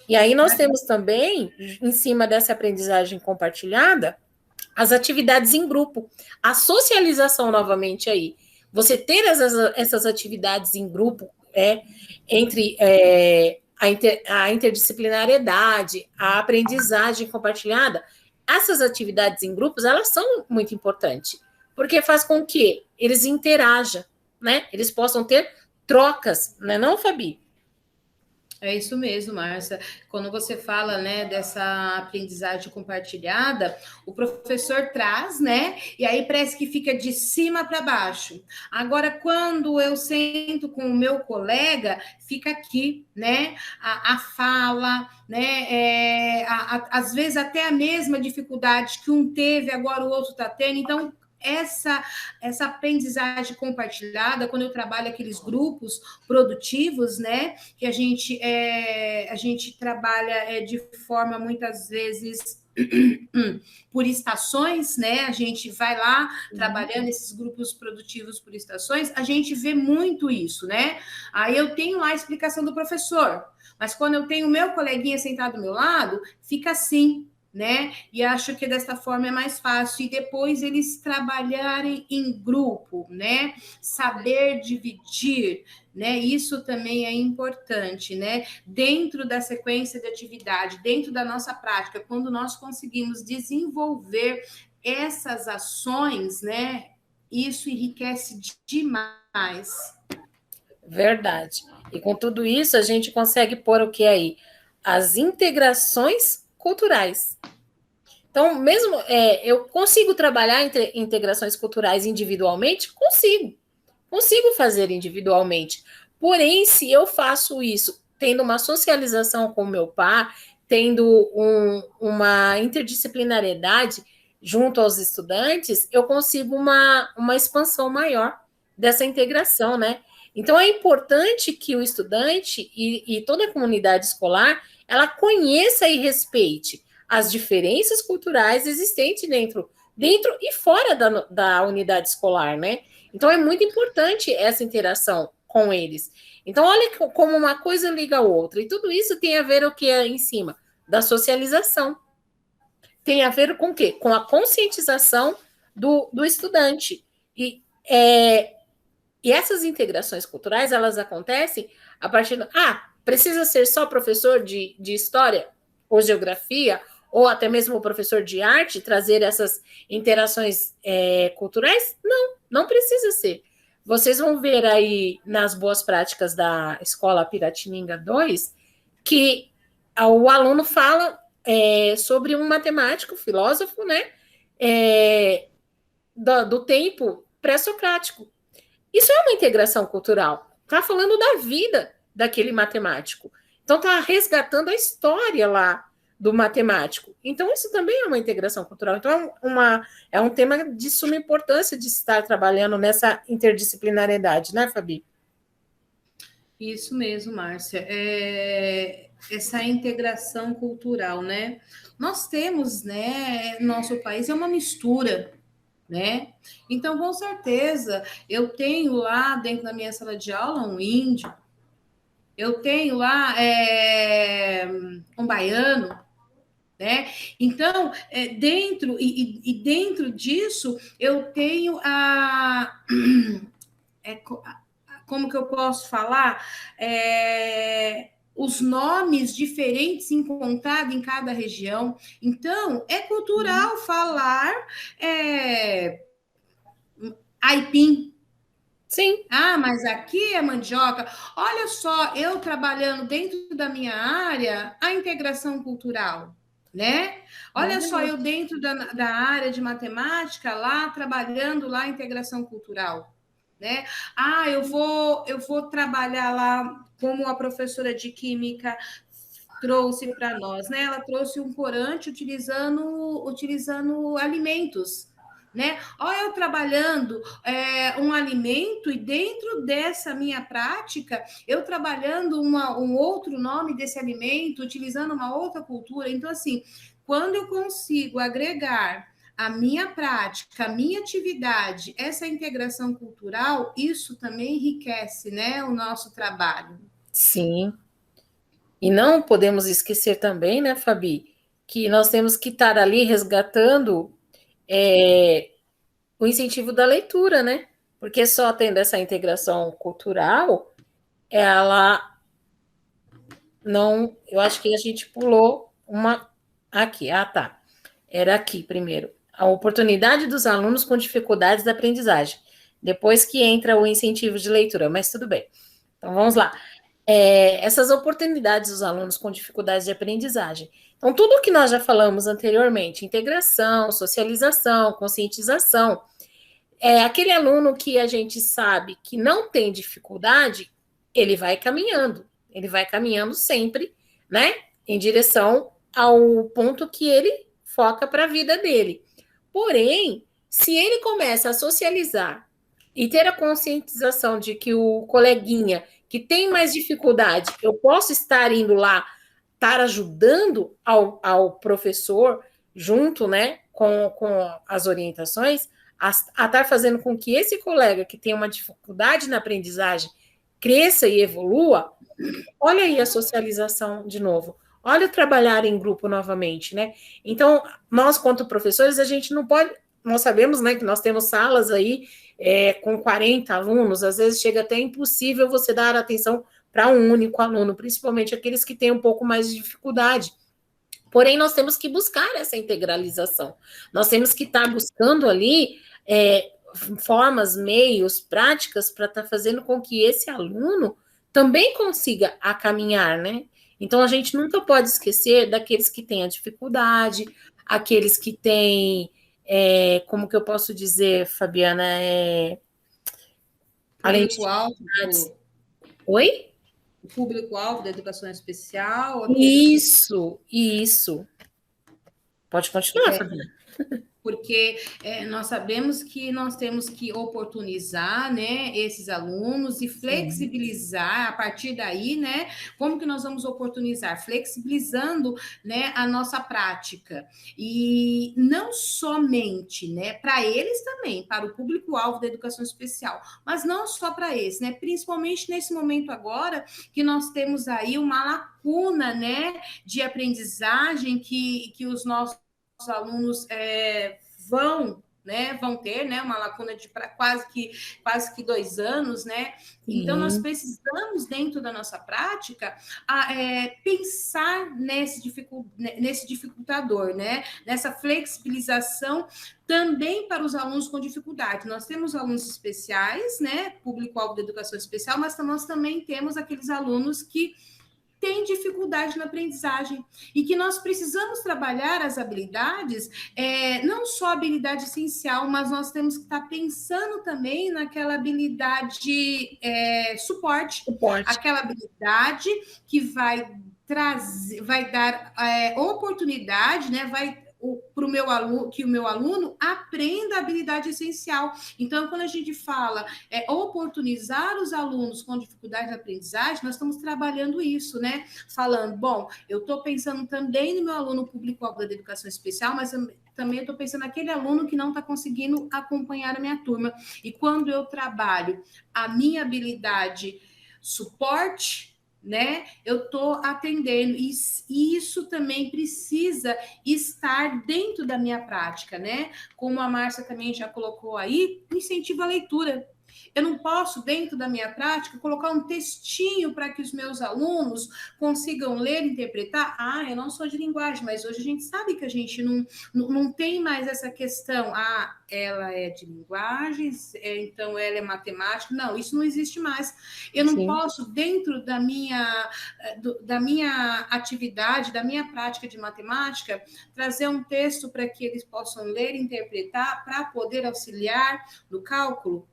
E aí nós temos também, em cima dessa aprendizagem compartilhada, as atividades em grupo, a socialização novamente aí. Você ter essas atividades em grupo entre a interdisciplinariedade, a aprendizagem compartilhada, essas atividades em grupos, elas são muito importantes, porque faz com que eles interajam, né? Eles possam ter trocas, não, Fabi? É isso mesmo, Márcia. Quando você fala, né, dessa aprendizagem compartilhada, o professor traz, né, e aí parece que fica de cima para baixo. Agora, quando eu sento com o meu colega, fica aqui, né, a fala, né, às vezes até a mesma dificuldade que um teve, agora o outro está tendo. Então, essa aprendizagem compartilhada, quando eu trabalho aqueles grupos produtivos, né, que a gente trabalha de forma muitas vezes por estações, né? A gente vai lá trabalhando esses grupos produtivos por estações, a gente vê muito isso, né? Aí eu tenho lá a explicação do professor, mas quando eu tenho o meu coleguinha sentado do meu lado, fica assim, né? E acho que dessa forma é mais fácil. E depois eles trabalharem em grupo, né? Saber dividir, né? Isso também é importante, né? Dentro da sequência de atividade, dentro da nossa prática, quando nós conseguimos desenvolver essas ações, né? Isso enriquece demais. Verdade. E com tudo isso, a gente consegue pôr o que aí? As integrações culturais. Então, mesmo eu consigo trabalhar entre integrações culturais individualmente? Consigo fazer individualmente. Porém, se eu faço isso tendo uma socialização com o meu par, tendo uma interdisciplinariedade junto aos estudantes, eu consigo uma expansão maior dessa integração, né? Então, é importante que o estudante e toda a comunidade escolar, ela conheça e respeite as diferenças culturais existentes dentro e fora da unidade escolar, né? Então, é muito importante essa interação com eles. Então, olha como uma coisa liga a outra. E tudo isso tem a ver o que é em cima? Da socialização. Tem a ver com o quê? Com a conscientização do estudante. E essas integrações culturais, elas acontecem a partir do... precisa ser só professor de história ou geografia, ou até mesmo o professor de arte, trazer essas interações culturais? Não precisa ser. Vocês vão ver aí nas boas práticas da Escola Piratininga 2 que o aluno fala sobre um matemático, filósofo, né, do tempo pré-socrático. Isso é uma integração cultural. Está falando da vida daquele matemático. Então, está resgatando a história lá do matemático. Então, isso também é uma integração cultural. Então, é um tema de suma importância de estar trabalhando nessa interdisciplinariedade, né, Fabi? Isso mesmo, Márcia. Essa integração cultural, né? Nós temos, né? Nosso país é uma mistura, né? Então, com certeza, eu tenho lá dentro da minha sala de aula um índio, eu tenho lá um baiano, né? Então, dentro disso, eu tenho como que eu posso falar? Os nomes diferentes encontrados em cada região. Então, é cultural falar aipim. Sim. Ah, mas aqui é mandioca. Olha só, eu trabalhando dentro da minha área, a integração cultural, né? Olha só, eu dentro da área de matemática, lá, trabalhando lá a integração cultural, né? Ah, eu vou trabalhar lá como a professora de química trouxe para nós, né? Ela trouxe um corante utilizando alimentos, né? Olha, eu trabalhando um alimento e dentro dessa minha prática, eu trabalhando um outro nome desse alimento, utilizando uma outra cultura. Então, assim, quando eu consigo agregar a minha prática, a minha atividade, essa integração cultural, isso também enriquece, né, o nosso trabalho. Sim. E não podemos esquecer também, né, Fabi, que nós temos que estar ali resgatando o incentivo da leitura, né? Porque só tendo essa integração cultural, ela não. Eu acho que a gente pulou uma aqui. Ah, tá. Era aqui primeiro. A oportunidade dos alunos com dificuldades da aprendizagem. Depois que entra o incentivo de leitura, mas tudo bem. Então vamos lá. Essas oportunidades dos alunos com dificuldades de aprendizagem. Então, tudo que nós já falamos anteriormente, integração, socialização, conscientização, aquele aluno que a gente sabe que não tem dificuldade, ele vai caminhando sempre, né, em direção ao ponto que ele foca para a vida dele. Porém, se ele começa a socializar e ter a conscientização de que o coleguinha que tem mais dificuldade, eu posso estar indo lá, estar ajudando ao professor, junto, né, com as orientações, a estar fazendo com que esse colega que tem uma dificuldade na aprendizagem cresça e evolua. Olha aí a socialização de novo. Olha o trabalhar em grupo novamente, né? Então, nós, quanto professores, a gente não pode... Nós sabemos, né, que nós temos salas aí com 40 alunos, às vezes chega até impossível você dar atenção para um único aluno, principalmente aqueles que têm um pouco mais de dificuldade. Porém, nós temos que buscar essa integralização. Nós temos que estar buscando ali formas, meios, práticas para estar fazendo com que esse aluno também consiga a caminhar, né? Então, a gente nunca pode esquecer daqueles que têm a dificuldade, aqueles que têm, como que eu posso dizer, Fabiana, além de... Oi? O público-alvo da educação especial. Isso. Pode continuar, Fabiana. Porque nós sabemos que nós temos que oportunizar, né, esses alunos e flexibilizar. Sim. A partir daí, né, como que nós vamos oportunizar? Flexibilizando, né, a nossa prática. E não somente, né, para eles também, para o público-alvo da educação especial, mas não só para eles, né, principalmente nesse momento agora que nós temos aí uma lacuna, né, de aprendizagem que os nossos alunos vão ter, né, uma lacuna de quase que 2 anos, né? Então, nós precisamos, dentro da nossa prática, pensar nesse dificultador, né? Nessa flexibilização também para os alunos com dificuldade. Nós temos alunos especiais, né? Público-alvo da educação especial, mas nós também temos aqueles alunos que tem dificuldade na aprendizagem e que nós precisamos trabalhar as habilidades, não só a habilidade essencial, mas nós temos que estar pensando também naquela habilidade suporte, aquela habilidade que vai trazer, vai dar oportunidade, né? Para o meu aluno, que o meu aluno aprenda a habilidade essencial. Então, quando a gente fala oportunizar os alunos com dificuldade na aprendizagem, nós estamos trabalhando isso, né? Falando, bom, eu estou pensando também no meu aluno público-alvo da educação especial, mas também estou pensando naquele aluno que não está conseguindo acompanhar a minha turma. E quando eu trabalho a minha habilidade suporte, né? Eu estou atendendo, e isso também precisa estar dentro da minha prática, né? Como a Márcia também já colocou aí, incentivo à leitura. Eu não posso, dentro da minha prática, colocar um textinho para que os meus alunos consigam ler e interpretar. Eu não sou de linguagem, mas hoje a gente sabe que a gente não tem mais essa questão. Ela é de linguagens, então ela é matemática. Não, isso não existe mais. Eu não posso, dentro da minha atividade, da minha prática de matemática, trazer um texto para que eles possam ler e interpretar para poder auxiliar no cálculo.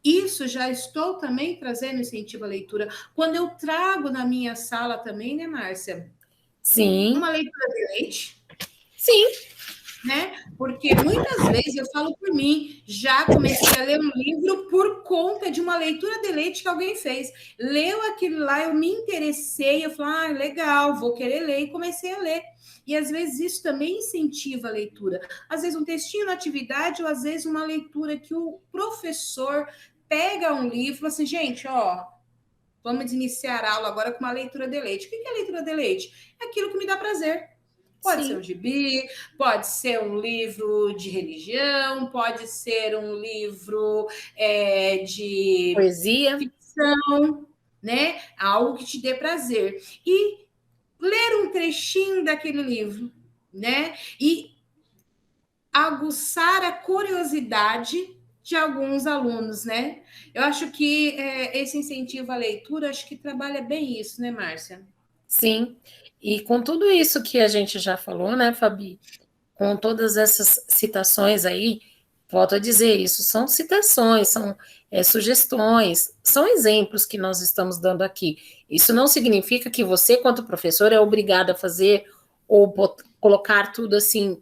Isso já estou também trazendo incentivo à leitura. Quando eu trago na minha sala também, né, Márcia? Sim. Uma leitura de leite. Sim. Né? Porque muitas vezes, eu falo por mim, já comecei a ler um livro por conta de uma leitura de leite que alguém fez. Leu aquilo lá, eu me interessei, eu falei, legal, vou querer ler, e comecei a ler. E às vezes isso também incentiva a leitura. Às vezes um textinho na atividade, ou às vezes uma leitura que o professor pega um livro e fala assim, gente, vamos iniciar a aula agora com uma leitura de leite. O que é leitura de leite? É aquilo que me dá prazer. Pode ser um gibi, pode ser um livro de religião, pode ser um livro de poesia, ficção, né? Algo que te dê prazer. E ler um trechinho daquele livro, né? E aguçar a curiosidade de alguns alunos, né? Eu acho que esse incentivo à leitura, acho que trabalha bem isso, né, Márcia? Sim, e com tudo isso que a gente já falou, né, Fabi, com todas essas citações aí, volto a dizer, isso são citações, são sugestões, são exemplos que nós estamos dando aqui. Isso não significa que você, quanto professor, é obrigado a fazer ou colocar tudo assim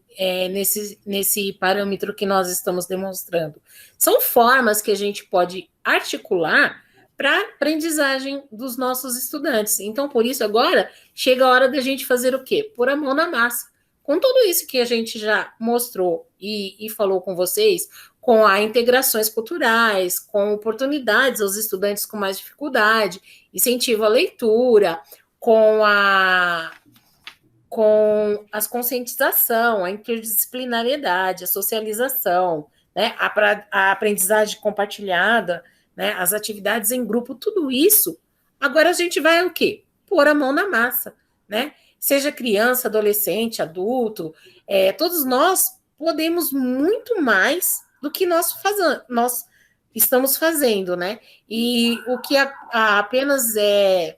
nesse parâmetro que nós estamos demonstrando. São formas que a gente pode articular para a aprendizagem dos nossos estudantes. Então, por isso, agora, chega a hora da gente fazer o quê? Pôr a mão na massa. Com tudo isso que a gente já mostrou e falou com vocês, com as integrações culturais, com oportunidades aos estudantes com mais dificuldade, incentivo à leitura, com as conscientização, a interdisciplinariedade, a socialização, né, a aprendizagem compartilhada, né, as atividades em grupo, tudo isso, agora a gente vai o quê? Pôr a mão na massa, né? Seja criança, adolescente, adulto, todos nós podemos muito mais do que nós estamos fazendo, né? E o que apenas é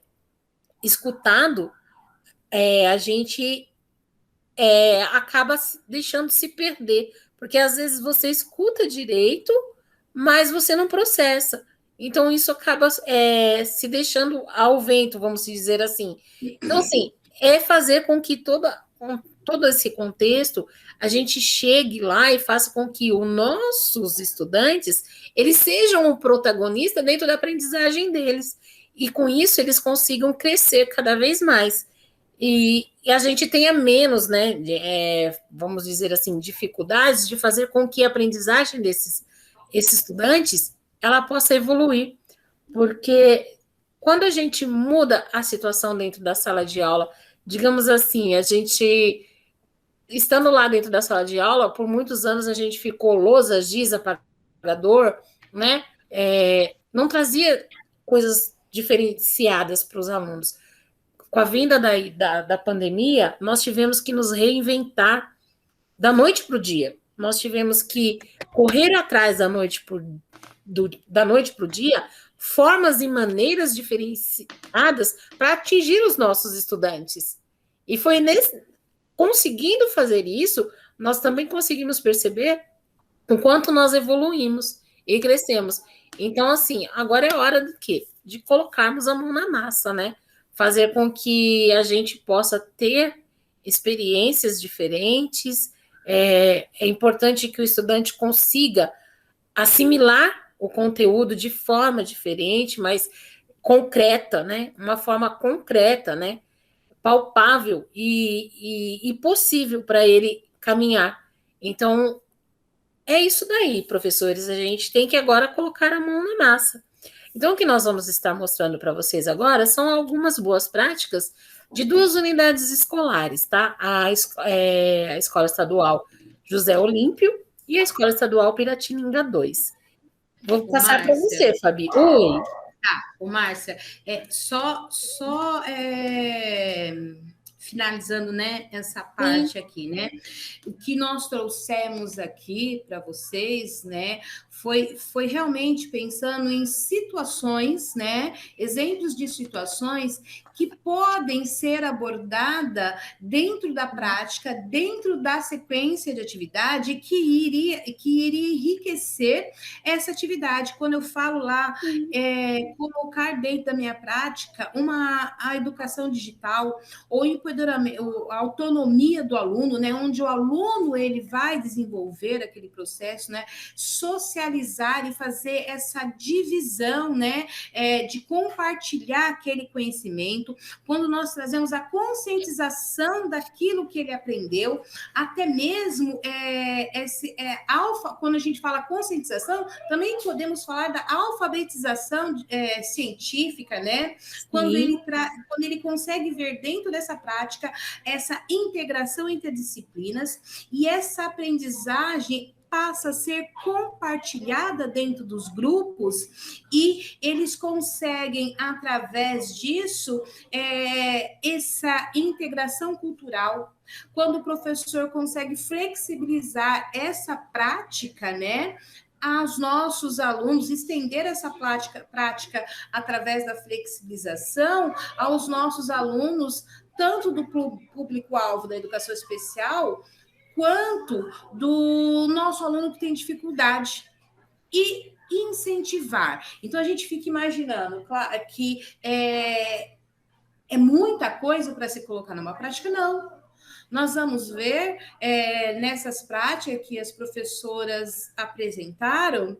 escutado, a gente acaba deixando se perder, porque às vezes você escuta direito, mas você não processa. Então, isso acaba se deixando ao vento, vamos dizer assim. Então, assim, fazer com que todo esse contexto, a gente chegue lá e faça com que os nossos estudantes, eles sejam o protagonista dentro da aprendizagem deles. E com isso, eles consigam crescer cada vez mais. E a gente tenha menos, né, vamos dizer assim, dificuldades de fazer com que a aprendizagem desses estudantes, ela possa evoluir. Porque quando a gente muda a situação dentro da sala de aula, digamos assim, a gente, estando lá dentro da sala de aula, por muitos anos a gente ficou lousa, giz, apagador, né, não trazia coisas diferenciadas para os alunos. Com a vinda da pandemia, nós tivemos que nos reinventar da noite para o dia. Nós tivemos que correr atrás da noite para o dia formas e maneiras diferenciadas para atingir os nossos estudantes. E foi conseguindo fazer isso, nós também conseguimos perceber o quanto nós evoluímos e crescemos. Então, assim, agora é hora do quê? De colocarmos a mão na massa, né? Fazer com que a gente possa ter experiências diferentes. É importante que o estudante consiga assimilar o conteúdo de forma diferente, mas concreta, né? Uma forma concreta, né? Palpável e possível para ele caminhar. Então, é isso daí, professores. A gente tem que agora colocar a mão na massa. Então, o que nós vamos estar mostrando para vocês agora são algumas boas práticas de 2 unidades escolares, tá? A Escola Estadual José Olímpio e a Escola Estadual Piratininga 2. Vou passar para você, Fabi. Oi. Tá, Márcia, finalizando, né, essa parte aqui, né? O que nós trouxemos aqui para vocês, né, foi realmente pensando em situações, né, exemplos de situações que podem ser abordadas dentro da prática, dentro da sequência de atividade que iria enriquecer essa atividade. Quando eu falo lá, colocar dentro da minha prática a educação digital ou a autonomia do aluno, né, onde o aluno ele vai desenvolver aquele processo, né, socializar e fazer essa divisão, né, de compartilhar aquele conhecimento. Quando nós trazemos a conscientização daquilo que ele aprendeu, até mesmo quando a gente fala conscientização, também podemos falar da alfabetização científica, né? Quando ele consegue ver dentro dessa prática essa integração entre disciplinas e essa aprendizagem passa a ser compartilhada dentro dos grupos e eles conseguem, através disso, essa integração cultural. Quando o professor consegue flexibilizar essa prática, né, aos nossos alunos, estender essa prática através da flexibilização aos nossos alunos, tanto do público-alvo da educação especial, quanto do nosso aluno que tem dificuldade. E incentivar. Então, a gente fica imaginando que é muita coisa para se colocar numa prática? Não. Nós vamos ver nessas práticas que as professoras apresentaram,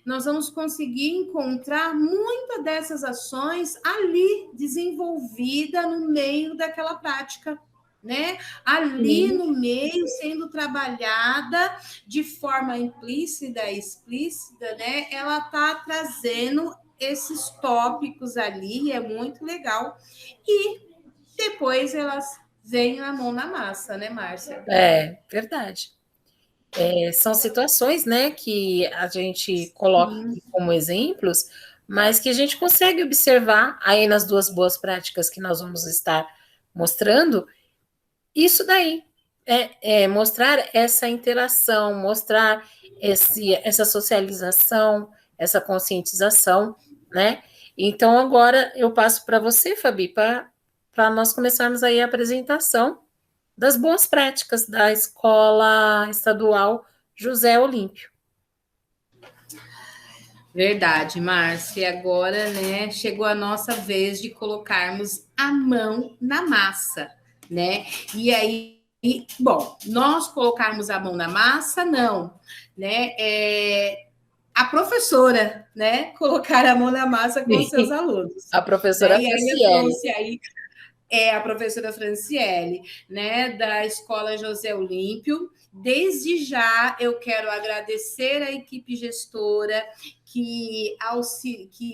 nós vamos conseguir encontrar muitas dessas ações ali desenvolvida no meio daquela prática, né? Ali no meio, sendo trabalhada de forma implícita e explícita, né? Ela está trazendo esses tópicos ali, é muito legal. E depois elas vêm a mão na massa, né, Márcia? É, verdade. São situações, né, que a gente coloca como exemplos, mas que a gente consegue observar aí nas 2 boas práticas que nós vamos estar mostrando, isso daí, mostrar essa interação, mostrar essa socialização, essa conscientização, né? Então, agora eu passo para você, Fabi, para nós começarmos aí a apresentação das boas práticas da Escola Estadual José Olímpio. Verdade, Márcia. Agora, né, chegou a nossa vez de colocarmos a mão na massa, né? E aí, bom, nós colocarmos a mão na massa, não, né? A professora, né, colocar a mão na massa com os seus alunos. A professora Franciele. A professora Franciele, né, da Escola José Olímpio. Desde já, eu quero agradecer a equipe gestora que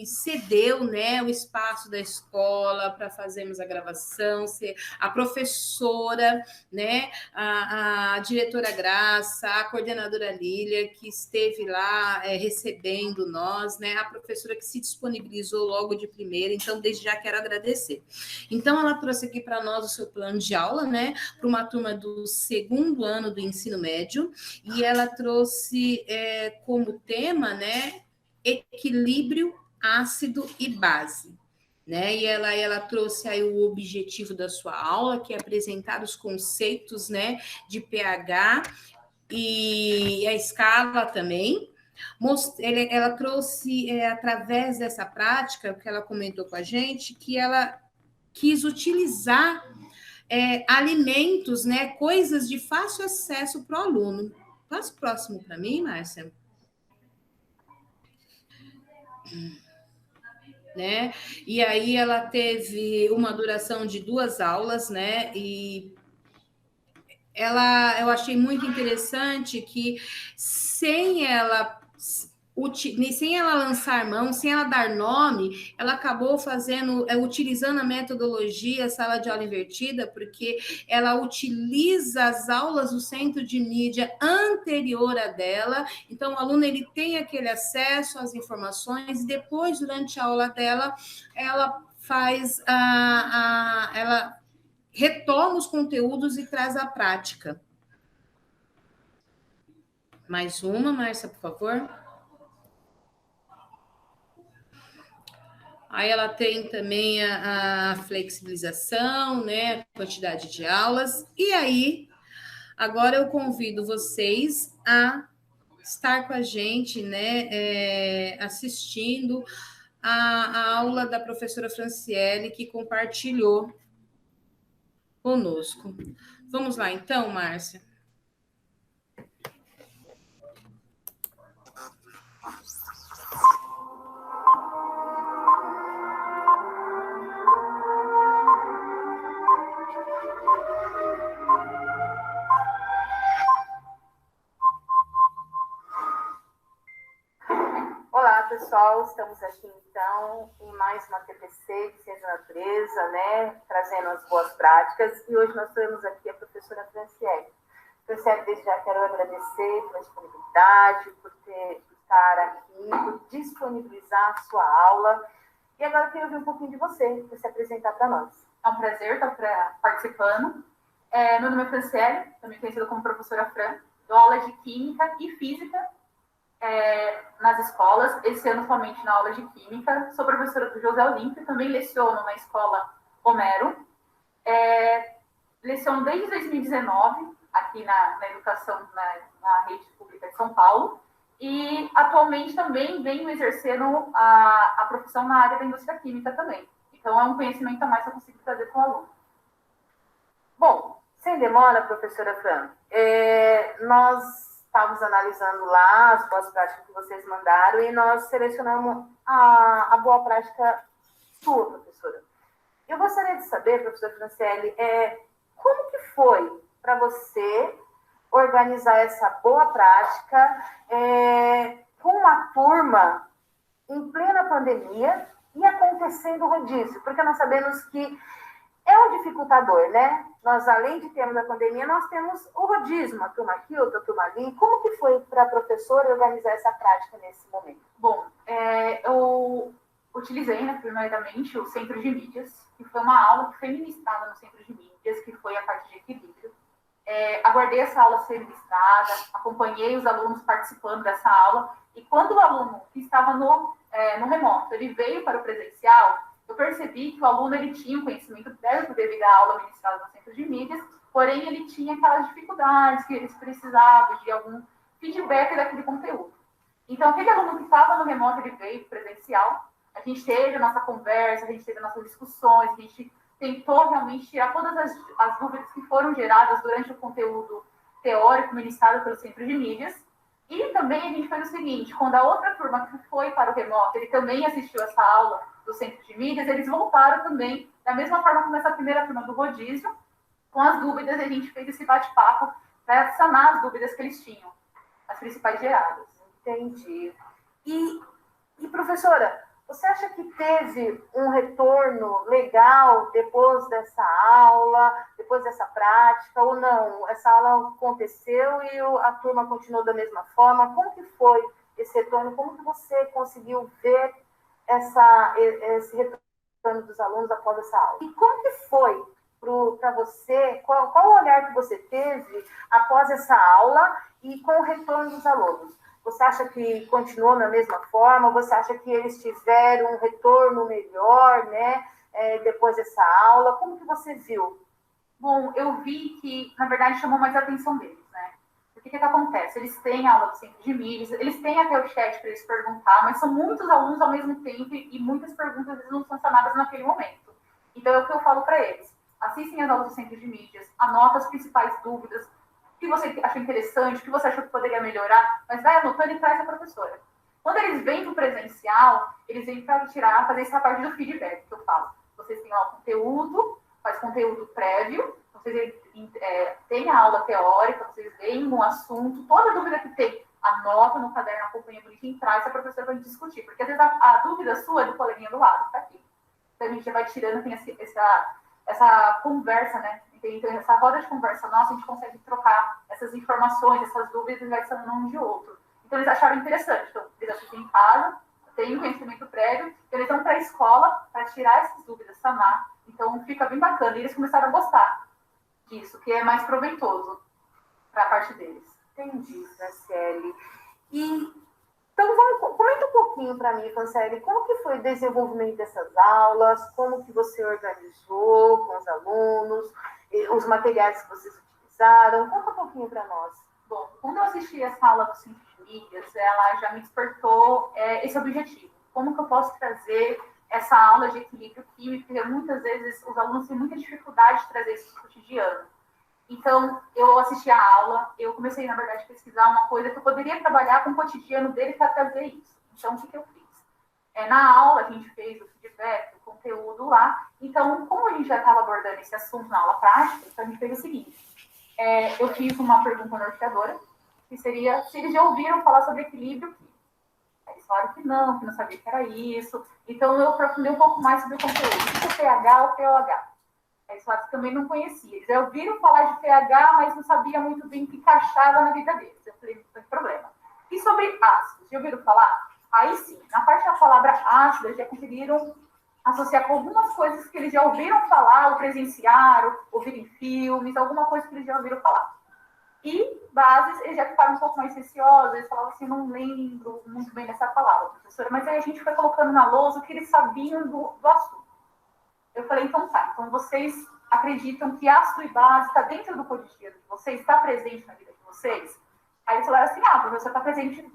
cedeu, né, o espaço da escola para fazermos a gravação, a professora, né, a diretora Graça, a coordenadora Lília, que esteve lá recebendo nós, né, a professora que se disponibilizou logo de primeira, então, desde já quero agradecer. Então, ela trouxe aqui para nós o seu plano de aula, né, para uma turma do 2º ano do ensino médio, e ela trouxe como tema, né, equilíbrio ácido e base. Né? E ela trouxe aí o objetivo da sua aula, que é apresentar os conceitos, né, de pH e a escala também. Ela trouxe, através dessa prática, que ela comentou com a gente, que ela quis utilizar alimentos, né, coisas de fácil acesso para o aluno. Passa o próximo para mim, Márcia. Né? E aí ela teve uma duração de 2 aulas, né? E eu achei muito interessante que sem ela lançar mão, sem ela dar nome, ela acabou utilizando a metodologia sala de aula invertida, porque ela utiliza as aulas do centro de mídia anterior a dela, então o aluno ele tem aquele acesso às informações, e depois, durante a aula dela, ela faz ela retoma os conteúdos e traz a prática. Mais uma, Márcia, por favor. Aí ela tem também a flexibilização, né, a quantidade de aulas. E aí, agora eu convido vocês a estar com a gente, né, assistindo a aula da professora Franciele, que compartilhou conosco. Vamos lá, então, Márcia. Olá, pessoal, estamos aqui então em mais uma TPC de Ciência da Natureza, né, trazendo as boas práticas, e hoje nós temos aqui a professora Franciele. Franciele, desde já quero agradecer pela disponibilidade, por estar aqui, por disponibilizar a sua aula, e agora eu quero ouvir um pouquinho de você, para se apresentar para nós. É um prazer estar participando. Meu nome é Franciele, também conhecida como professora Fran, dou aula de Química e Física nas escolas, esse ano somente na aula de Química. Sou professora do José Olímpio, também leciono na escola Homero. Leciono desde 2019, aqui na educação, na rede pública de São Paulo, e atualmente também venho exercendo a profissão na área da indústria química também. Então, é um conhecimento a mais que eu consigo trazer para o aluno. Bom, sem demora, professora Fran, nós estávamos analisando lá as boas práticas que vocês mandaram e nós selecionamos a boa prática sua, professora. Eu gostaria de saber, professora Franciele, como que foi para você organizar essa boa prática com uma turma em plena pandemia e acontecendo o rodízio? Porque nós sabemos que é um dificultador, né? Nós, além de termos a pandemia, nós temos o rodízio, uma turma aqui, outra turma ali. Como que foi para a professora organizar essa prática nesse momento? Bom, eu utilizei, né, primeiramente, o Centro de Mídias, que foi uma aula que foi ministrada no Centro de Mídias, que foi a parte de equilíbrio. Aguardei essa aula ser ministrada, acompanhei os alunos participando dessa aula, e quando o aluno que estava no remoto, ele veio para o presencial, eu percebi que o aluno ele tinha um conhecimento prévio devido à aula ministrada no Centro de Mídias, porém ele tinha aquelas dificuldades que eles precisavam de algum feedback daquele conteúdo. Então, aquele aluno que estava no remoto, ele veio presencial, a gente teve a nossa conversa, a gente teve as nossas discussões, a gente tentou realmente tirar todas as dúvidas que foram geradas durante o conteúdo teórico ministrado pelo Centro de Mídias. E também a gente fez o seguinte, quando a outra turma que foi para o remoto, ele também assistiu essa aula do Centro de Mídias, eles voltaram também, da mesma forma como essa primeira turma do rodízio, com as dúvidas, a gente fez esse bate-papo para sanar as dúvidas que eles tinham, as principais geradas. Entendi. E professora, você acha que teve um retorno legal depois dessa aula, depois dessa prática, ou não? Essa aula aconteceu e a turma continuou da mesma forma? Como que foi esse retorno? Como que você conseguiu ver esse retorno dos alunos após essa aula? E como que foi para você, qual o olhar que você teve após essa aula e com o retorno dos alunos? Você acha que continuou na mesma forma? Você acha que eles tiveram um retorno melhor, né? Depois dessa aula? Como que você viu? Bom, eu vi que, na verdade, chamou mais a atenção deles, né? Porque o que acontece? Eles têm aula do centro de mídias, eles têm até o chat para eles perguntar, mas são muitos alunos ao mesmo tempo e muitas perguntas não são sanadas naquele momento. Então, é o que eu falo para eles. Assistem as aulas do centro de mídias, anota as principais dúvidas, o que você achou interessante, o que você achou que poderia melhorar, mas vai anotando e traz a professora. Quando eles vêm para o presencial, eles vêm para fazer essa parte do feedback que eu falo. Vocês têm lá o conteúdo, faz conteúdo prévio, vocês têm a aula teórica, vocês veem um assunto, toda dúvida que tem, anota no caderno, acompanha bonitinho, traz a professora para discutir, porque às vezes a dúvida sua é do coleguinha do lado, que está aqui. Então a gente já vai tirando, tem essa conversa, né? Então essa roda de conversa nossa, a gente consegue trocar essas informações, essas dúvidas, e vai sanando um de outro. Então eles acharam interessante, então eles assistem em casa, têm um conhecimento prévio, eles vão para a escola para tirar essas dúvidas, sanar. Então, fica bem bacana. E eles começaram a gostar disso, que é mais proveitoso para a parte deles. Entendi, Franciele. Então, comenta um pouquinho para mim, Franciele, como que foi o desenvolvimento dessas aulas, como que você organizou com os alunos, os materiais que vocês utilizaram. Conta um pouquinho para nós. Bom, quando eu assisti essa aula do Centro de Mídias, ela já me despertou esse objetivo. Como que eu posso trazer essa aula de equilíbrio químico, porque muitas vezes os alunos têm muita dificuldade de trazer isso no cotidiano. Então, eu assisti a aula, eu comecei, na verdade, a pesquisar uma coisa que eu poderia trabalhar com o cotidiano dele para trazer isso. Então, o que eu fiz? Na aula, a gente fez o feedback, o conteúdo lá. Então, como a gente já estava abordando esse assunto na aula prática, então a gente fez o seguinte. Eu fiz uma pergunta norteadora, que seria se eles já ouviram falar sobre equilíbrio químico. Eles falaram que não sabia que era isso. Então, eu aprofundei um pouco mais sobre o conteúdo. O que é pH ou pOH? Eles falaram que também não conhecia. Eles já ouviram falar de pH, mas não sabia muito bem que encaixava na vida deles. Eu falei, não tem problema. E sobre ácidos? Já ouviram falar? Aí sim, na parte da palavra ácida, já conseguiram associar com algumas coisas que eles já ouviram falar, ou presenciaram, ouviram em filmes, alguma coisa que eles já ouviram falar. E bases, eles já ficaram um pouco mais receosos, eles falavam assim, não lembro muito bem dessa palavra, professora, mas aí a gente foi colocando na lousa o que eles sabiam do assunto. Eu falei, então tá, então vocês acreditam que ácido e base está dentro do cotidiano de vocês, está presente na vida de vocês? Aí eles falaram assim, professor, está presente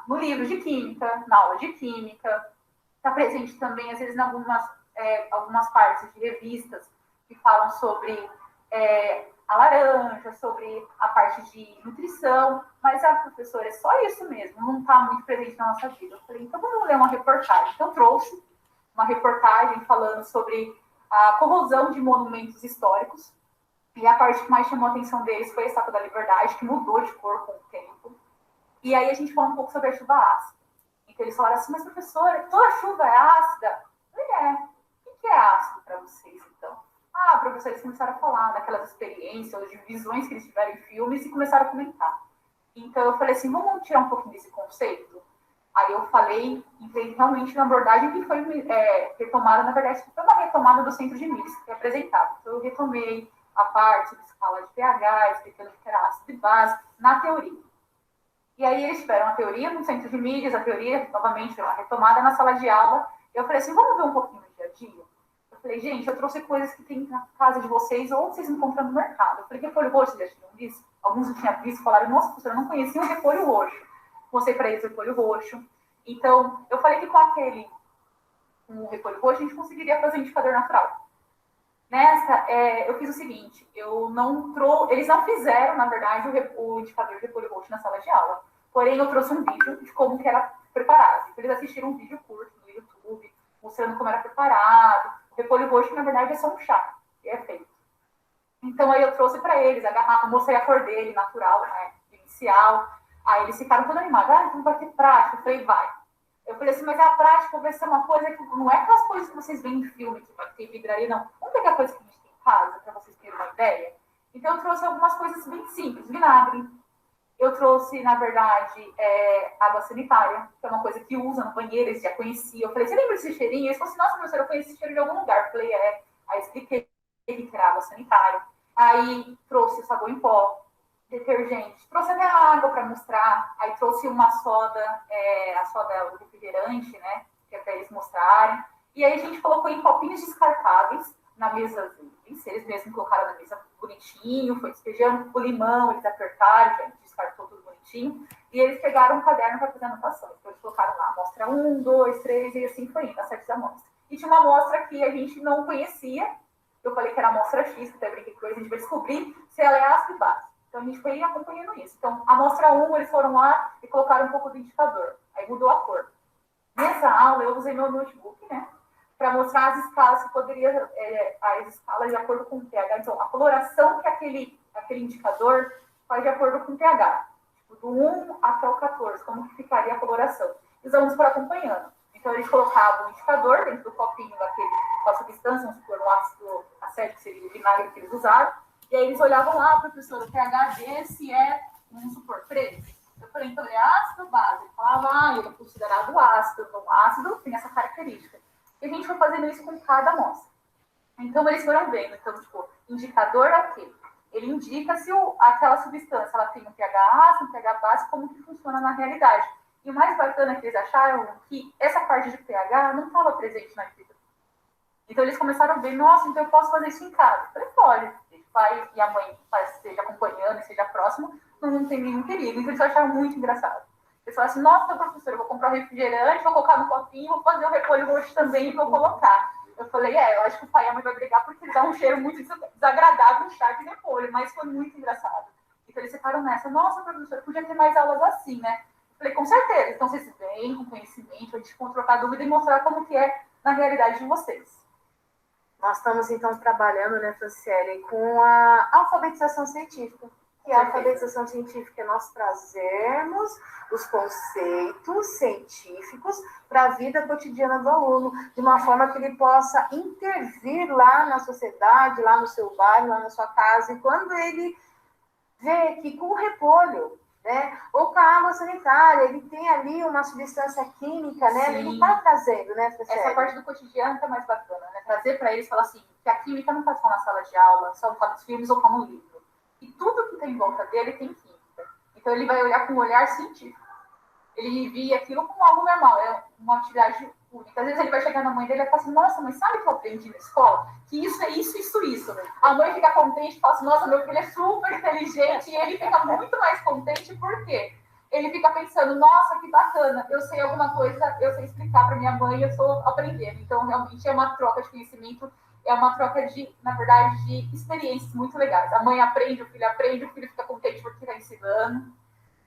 no livro de química, na aula de química, está presente também, às vezes, em algumas partes de revistas que falam sobre a laranja, sobre a parte de nutrição, mas professora, é só isso mesmo, não está muito presente na nossa vida. Eu falei, então vamos ler uma reportagem. Então eu trouxe uma reportagem falando sobre a corrosão de monumentos históricos, e a parte que mais chamou a atenção deles foi a Estátua da Liberdade, que mudou de cor com o tempo. E aí a gente falou um pouco sobre a chuva ácida. Então eles falaram assim, mas professora, toda chuva é ácida? Eu falei, o que é ácido para vocês, então? Professor, eles começaram a falar daquelas experiências, de visões que eles tiveram em filmes e começaram a comentar. Então eu falei assim, vamos tirar um pouquinho desse conceito? Aí eu falei, entrei realmente na abordagem que foi retomada, na verdade, foi uma retomada do Centro de Mídias que foi apresentado. Então eu retomei a parte de escala de pH, explicando o que era ácido e base, na teoria. E aí eles tiveram a teoria no Centro de Mídias, a teoria, novamente, foi uma retomada na sala de aula. Eu falei assim, vamos ver um pouquinho no dia a dia? Eu falei, gente, eu trouxe coisas que tem na casa de vocês ou vocês encontram no mercado. Eu falei, repolho roxo, vocês já tinham visto? Alguns não tinham visto, falaram, nossa, professora, eu não conhecia o repolho roxo. Mostrei para eles o repolho roxo. Então, eu falei que com o repolho roxo, a gente conseguiria fazer um indicador natural. Nessa, eu fiz o seguinte, eles não fizeram, na verdade, o indicador de repolho roxo na sala de aula. Porém, eu trouxe um vídeo de como que era preparado. Então, eles assistiram um vídeo curto no YouTube, mostrando como era preparado. O repolho roxo, na verdade, é só um chá, que é feito. Então, aí eu trouxe para eles a garrafa, mostrei a cor dele, natural, né, inicial. Aí eles ficaram todos animados, então vai ter prática. Eu falei, vai. Eu falei assim, mas a prática vai ser uma coisa que não é aquelas coisas que vocês veem em filme, que vai ter vidraria, não. Vamos pegar coisa que a gente tem em casa, para vocês terem uma ideia? Então, eu trouxe algumas coisas bem simples. Vinagre. Eu trouxe, na verdade, água sanitária, que é uma coisa que usa no banheiro, eles já conheciam. Eu falei, você lembra desse cheirinho? Eles falaram assim, nossa, professora, eu conheci esse cheiro de algum lugar. Eu falei, Aí expliquei que era água sanitária. Aí trouxe o sabão em pó. detergente. Trouxe até água para mostrar, aí trouxe uma soda, a soda, o refrigerante, né, que é para eles mostrarem. E aí a gente colocou em copinhos descartáveis na mesa deles, eles mesmos colocaram na mesa bonitinho, foi despejando o limão, eles apertaram, que a gente descartou tudo bonitinho, e eles pegaram um caderno para fazer anotação. Então eles colocaram lá, amostra 1, 2, 3, e assim foi indo, as 7 amostras. E tinha uma amostra que a gente não conhecia, eu falei que era a amostra X, que até brinquei com eles, a gente vai descobrir se ela é ácido e base. Então a gente foi acompanhando isso. Então, a amostra 1, eles foram lá e colocaram um pouco do indicador, aí mudou a cor. Nessa aula, eu usei meu notebook, né, para mostrar as escalas que poderia, as escalas de acordo com o pH. Então, a coloração que aquele indicador faz de acordo com o pH. Tipo, do 1 até o 14, como que ficaria a coloração. E os alunos foram acompanhando. Então, eles colocavam o indicador dentro do copinho com a substância, vamos supor, um ácido acético, que seria o vinagre que eles usaram. E aí eles olhavam lá, professor, o pH desse é, vamos supor, 13. Eu falei, então é ácido ou base? Ele falava, ele é considerado ácido. Então, ácido tem essa característica. E a gente foi fazendo isso com cada amostra. Então, eles foram vendo. Então, tipo, indicador é o quê? Ele indica se aquela substância ela tem um pH ácido, um pH base, como que funciona na realidade. E o mais bacana que eles acharam que essa parte de pH não estava presente na vida. Então, eles começaram a ver, nossa, então eu posso fazer isso em casa. Eu falei, pode. O pai e a mãe esteja acompanhando, esteja próximo, não tem nenhum perigo. Então, eles acharam muito engraçado. Eles falaram assim, nossa, professora, eu vou comprar um refrigerante, vou colocar no copinho, vou fazer o repolho roxo também e vou colocar. Eu falei, eu acho que o pai e a mãe vai brigar porque ele dá um cheiro muito desagradável no chá de repolho, mas foi muito engraçado. Então, eles ficaram nessa, nossa, professora, podia ter mais aulas assim, né? Eu falei, com certeza. Então, vocês vêm com conhecimento, a gente pode trocar dúvida e mostrar como que é na realidade de vocês. Nós estamos, então, trabalhando, né, Franciele, com a alfabetização científica. Que a alfabetização científica é nós trazermos os conceitos científicos para a vida cotidiana do aluno, de uma forma que ele possa intervir lá na sociedade, lá no seu bairro, lá na sua casa. E quando ele vê que com o repolho, né, ou com a água sanitária, ele tem ali uma substância química, né? Sim. Ele está trazendo, né, Franciele? Essa parte do cotidiano está mais bacana, né? Trazer para eles, falar assim, que a química não está só na sala de aula, só está nos filmes ou está no livro. E tudo que tem em volta dele tem química. Então, ele vai olhar com um olhar científico. Ele via aquilo como algo normal, é uma atividade única. Às vezes, ele vai chegar na mãe dele e vai falar assim, nossa, mas sabe o que eu aprendi na escola? Que isso é isso. A mãe fica contente e fala assim, nossa, meu filho é super inteligente. E ele fica muito mais contente, por quê? Ele fica pensando, nossa, que bacana, eu sei alguma coisa, eu sei explicar para minha mãe, eu estou aprendendo. Então, realmente, é uma troca de conhecimento, é uma troca de, na verdade, de experiências muito legais. A mãe aprende, o filho fica contente porque está ensinando.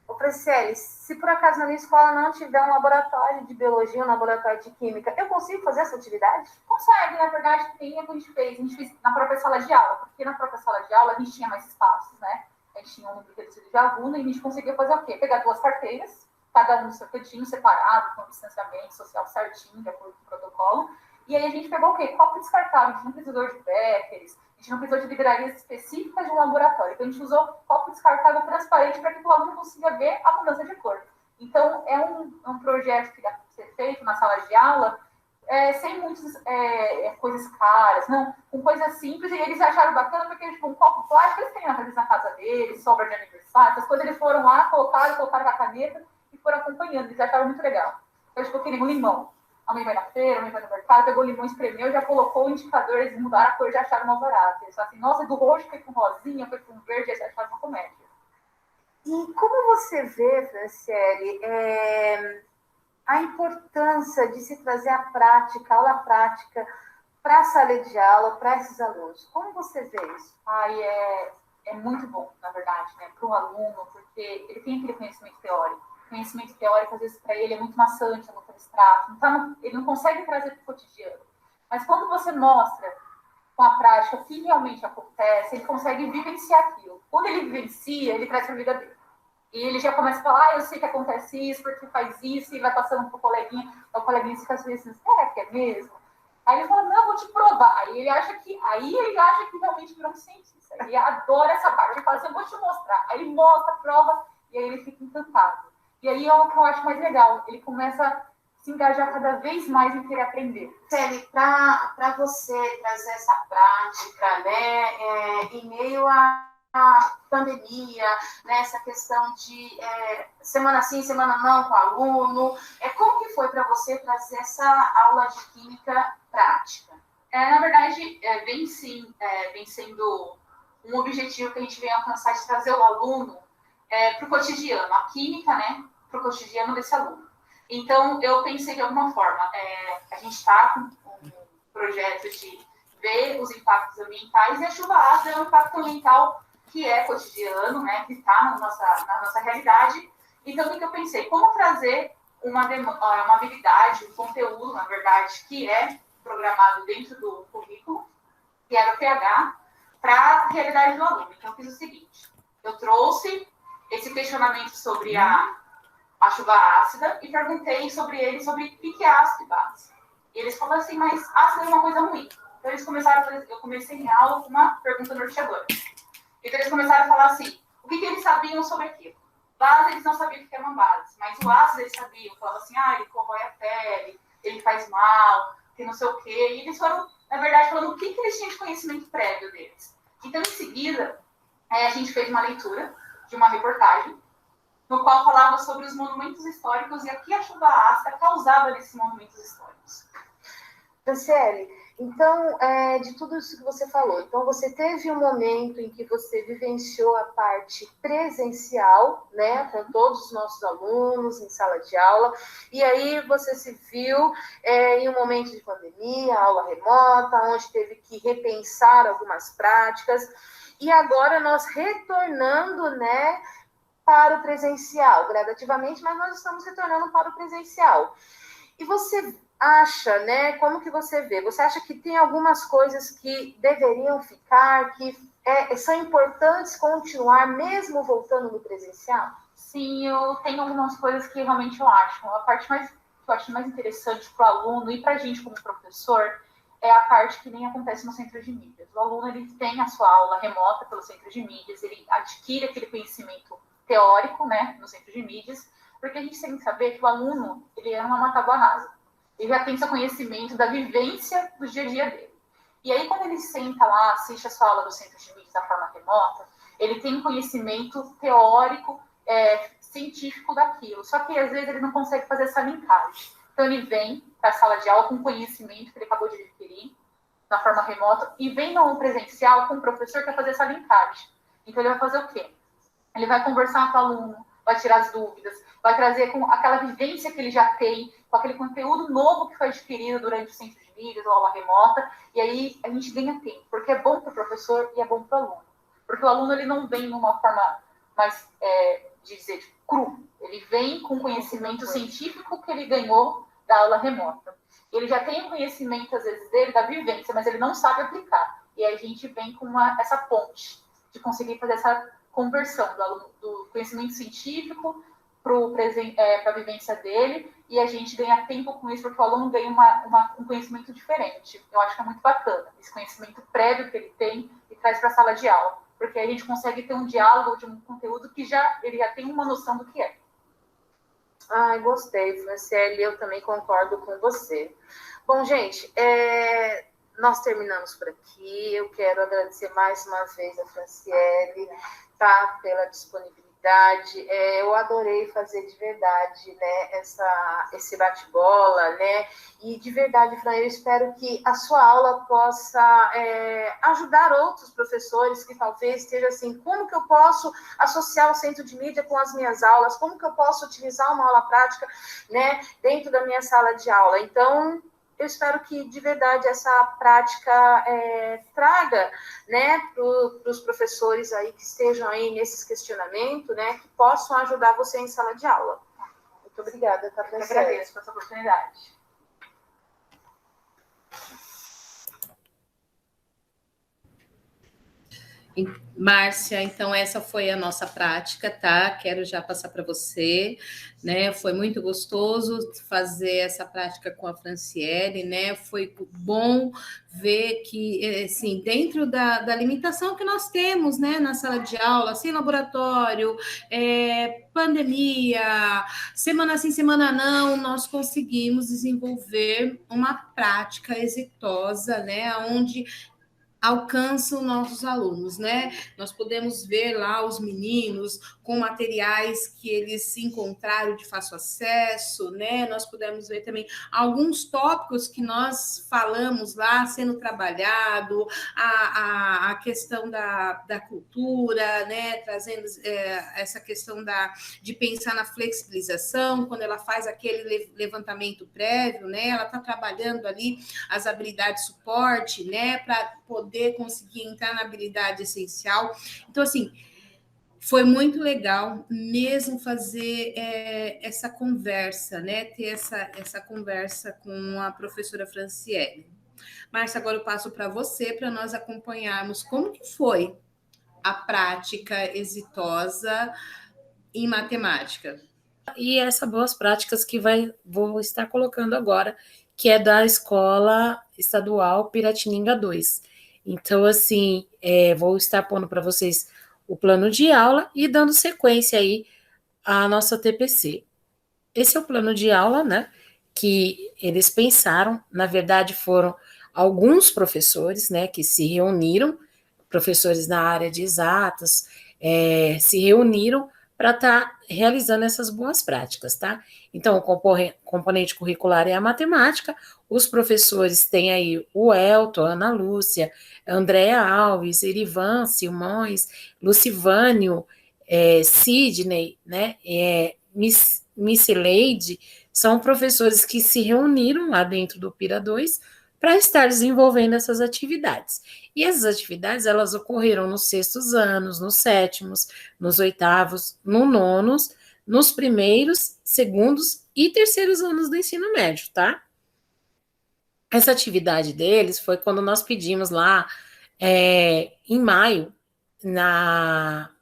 Ô, Franciele, se por acaso na minha escola não tiver um laboratório de biologia, um laboratório de química, eu consigo fazer essa atividade? Consegue, na verdade, tem o que a gente fez na própria sala de aula, porque na própria sala de aula a gente tinha mais espaços, né? A gente tinha um número reduzido de aluno e a gente conseguia fazer o quê? Pegar 2 carteiras, cada um no seu cantinho, separado, com distanciamento social certinho, de acordo com o protocolo. E aí a gente pegou o quê? Copo descartável, a gente não precisou de beckers, a gente não precisou de livrarias específicas de um laboratório. Então a gente usou copo descartável transparente para que o aluno consiga ver a mudança de cor. Então é um projeto que dá para ser feito na sala de aula, sem muitas coisas caras, não, com coisas simples, e eles acharam bacana porque tipo, um copo plástico eles têm às vezes na casa deles, sobra de aniversário, essas coisas eles foram lá, colocaram com a caneta e foram acompanhando, eles acharam muito legal. Então, tipo, queria um limão. A mãe vai na feira, a mãe vai no mercado, pegou o limão, espremeu, já colocou o indicador, eles mudaram a cor, já acharam mais barato. Eles falaram assim, nossa, do roxo foi com rosinha, foi com verde, eles acharam uma comédia. E como você vê, Franciele, a importância de se trazer a prática, a aula prática, para a sala de aula, para esses alunos? Como você vê isso? É muito bom, na verdade, né, para o aluno, porque ele tem aquele conhecimento teórico. Conhecimento teórico, às vezes, para ele é muito maçante, é muito abstrato. Então, ele não consegue trazer para o cotidiano. Mas quando você mostra com a prática o que realmente acontece, ele consegue vivenciar aquilo. Quando ele vivencia, ele traz para a vida dele. E ele já começa a falar, eu sei que acontece isso, porque faz isso, e vai passando para o coleguinha fica assim, será que é mesmo? Aí ele fala, não, vou te provar. Aí ele acha que realmente virou um cientista. Ele adora essa parte. Ele fala assim, eu vou te mostrar. Aí ele mostra, prova, e aí ele fica encantado. E aí é o que eu acho mais legal. Ele começa a se engajar cada vez mais em querer aprender. Celi, para você trazer essa prática, né, em meio a a pandemia, né, essa questão de semana sim, semana não com o aluno. Como que foi para você trazer essa aula de química prática? Na verdade, vem sendo um objetivo que a gente vem alcançar de trazer o aluno para o cotidiano, a química, né, para o cotidiano desse aluno. Então, eu pensei de alguma forma, a gente está com um projeto de ver os impactos ambientais, e a chuva ácida é um impacto ambiental que é cotidiano, né, que está na nossa realidade. Então, o que eu pensei? Como trazer uma habilidade, um conteúdo, na verdade, que é programado dentro do currículo, que é do PH, para a realidade do aluno. Então, eu fiz o seguinte, eu trouxe esse questionamento sobre a chuva ácida e perguntei sobre o que é ácido e base. E eles falaram assim, mas ácido é uma coisa ruim. Então, eles começaram a fazer, eu comecei em aula com uma pergunta norteadora. Então, eles começaram a falar assim, o que eles sabiam sobre aquilo? Base, eles não sabiam o que era uma base, mas o ácido eles sabiam. Falavam assim, ele corrói a pele, ele faz mal, que não sei o quê. E eles foram, na verdade, falando o que eles tinham de conhecimento prévio deles. Então, em seguida, a gente fez uma leitura de uma reportagem, no qual falava sobre os monumentos históricos e o que a chuva ácida causava nesses monumentos históricos. Franciele, então, de tudo isso que você falou, então você teve um momento em que você vivenciou a parte presencial, né, com todos os nossos alunos em sala de aula, e aí você se viu em um momento de pandemia, aula remota, onde teve que repensar algumas práticas, e agora nós retornando, né, para o presencial, gradativamente, mas nós estamos retornando para o presencial. E você acha, né, como que você vê? Você acha que tem algumas coisas que deveriam ficar, que são importantes continuar, mesmo voltando no presencial? Sim, eu tenho algumas coisas que realmente eu acho. A parte que eu acho mais interessante para o aluno e para a gente como professor é a parte que nem acontece no centro de mídias. O aluno ele tem a sua aula remota pelo centro de mídias, ele adquire aquele conhecimento teórico, né, no centro de mídias, porque a gente tem que saber que o aluno ele é uma tábua rasa. Ele já tem seu conhecimento da vivência do dia a dia dele. E aí, quando ele senta lá, assiste a sua aula do centro de mídias da forma remota, ele tem um conhecimento teórico, científico daquilo. Só que, às vezes, ele não consegue fazer essa linkagem. Então, ele vem para a sala de aula com conhecimento que ele acabou de adquirir na forma remota e vem no presencial com o professor que vai fazer essa linkagem. Então, ele vai fazer o quê? Ele vai conversar com o aluno, vai tirar as dúvidas, vai trazer com aquela vivência que ele já tem, com aquele conteúdo novo que foi adquirido durante o centro de mídias ou aula remota, e aí a gente ganha tempo, porque é bom para o professor e é bom para o aluno. Porque o aluno ele não vem numa forma mais, de dizer, cru, ele vem com conhecimento científico que ele ganhou da aula remota. Ele já tem o conhecimento, às vezes, dele, da vivência, mas ele não sabe aplicar. E aí a gente vem com essa ponte de conseguir fazer essa conversão do conhecimento científico para a vivência dele, e a gente ganha tempo com isso, porque o aluno ganha um conhecimento diferente. Eu acho que é muito bacana, esse conhecimento prévio que ele tem e traz para a sala de aula, porque aí a gente consegue ter um diálogo de um conteúdo que ele já tem uma noção do que é. Ai, gostei, Franciele, eu também concordo com você. Bom, gente, nós terminamos por aqui. Eu quero agradecer mais uma vez a Franciele, tá, pela disponibilidade. Eu adorei fazer de verdade, né, esse bate-bola, né, e de verdade, Fran, eu espero que a sua aula possa ajudar outros professores que talvez estejam assim, como que eu posso associar o centro de mídia com as minhas aulas, como que eu posso utilizar uma aula prática, né, dentro da minha sala de aula. Então, eu espero que, de verdade, essa prática traga, né, para os professores aí que estejam aí nesses questionamentos, né, que possam ajudar você em sala de aula. Muito obrigada, tá, Eu agradeço por essa oportunidade. Márcia, então essa foi a nossa prática, tá? Quero já passar para você, né? Foi muito gostoso fazer essa prática com a Franciele, né? Foi bom ver que, assim, dentro da limitação que nós temos, né, na sala de aula, sem laboratório, pandemia, semana sim, semana não, nós conseguimos desenvolver uma prática exitosa, né? Onde alcança os nossos alunos, né? Nós podemos ver lá os meninos com materiais que eles encontraram de fácil acesso, né? Nós podemos ver também alguns tópicos que nós falamos lá sendo trabalhado, a questão da cultura, né? Trazendo essa questão de pensar na flexibilização, quando ela faz aquele levantamento prévio, né? Ela está trabalhando ali as habilidades de suporte, né? Para poder conseguir entrar na habilidade essencial. Então, assim, foi muito legal mesmo fazer essa conversa, né? Ter essa conversa com a professora Franciele. Márcia, agora eu passo para você, para nós acompanharmos como que foi a prática exitosa em matemática. E essas boas práticas que vou estar colocando agora, que é da Escola Estadual Piratininga 2. Então, assim, vou estar pondo para vocês o plano de aula e dando sequência aí à nossa TPC. Esse é o plano de aula, né, que eles pensaram, na verdade foram alguns professores, né, que se reuniram, professores na área de exatas, se reuniram para estar realizando essas boas práticas, tá? Então, o componente curricular é a matemática, os professores têm aí o Elton, Ana Lúcia, Andréa Alves, Erivan, Simões, Lucivânio, Sidney, né, Miss Leide, são professores que se reuniram lá dentro do Pira 2 para estar desenvolvendo essas atividades. E essas atividades, elas ocorreram nos 6º anos, nos 7º, nos 8º, nos 9º, nos 1º, 2º e 3º anos do ensino médio, tá? Essa atividade deles foi quando nós pedimos lá, em maio,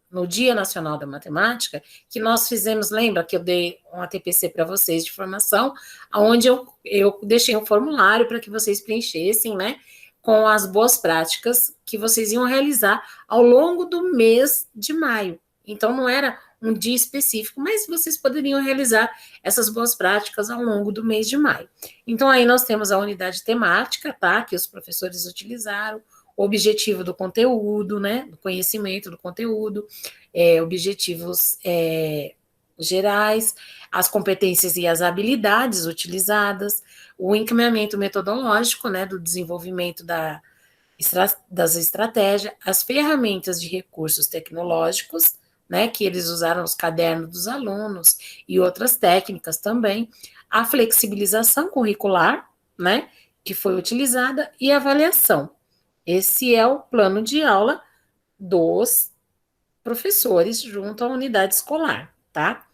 no Dia Nacional da Matemática, que nós fizemos, lembra que eu dei uma TPC para vocês de formação, onde eu deixei um formulário para que vocês preenchessem, né, com as boas práticas que vocês iam realizar ao longo do mês de maio. Então, não era um dia específico, mas vocês poderiam realizar essas boas práticas ao longo do mês de maio. Então, aí nós temos a unidade temática, tá, que os professores utilizaram, o objetivo do conteúdo, né, do conhecimento do conteúdo, objetivos gerais, as competências e as habilidades utilizadas, o encaminhamento metodológico, né, do desenvolvimento das estratégias, as ferramentas de recursos tecnológicos, né, que eles usaram os cadernos dos alunos e outras técnicas também, a flexibilização curricular, né, que foi utilizada, e avaliação. Esse é o plano de aula dos professores junto à unidade escolar, tá?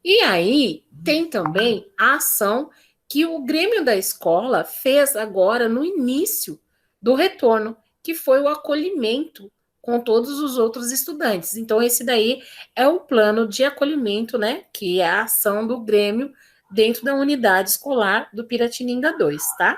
E aí tem também a ação que o Grêmio da escola fez agora no início do retorno, que foi o acolhimento com todos os outros estudantes. Então, esse daí é o plano de acolhimento, né, que é a ação do Grêmio dentro da unidade escolar do Piratininga 2, tá?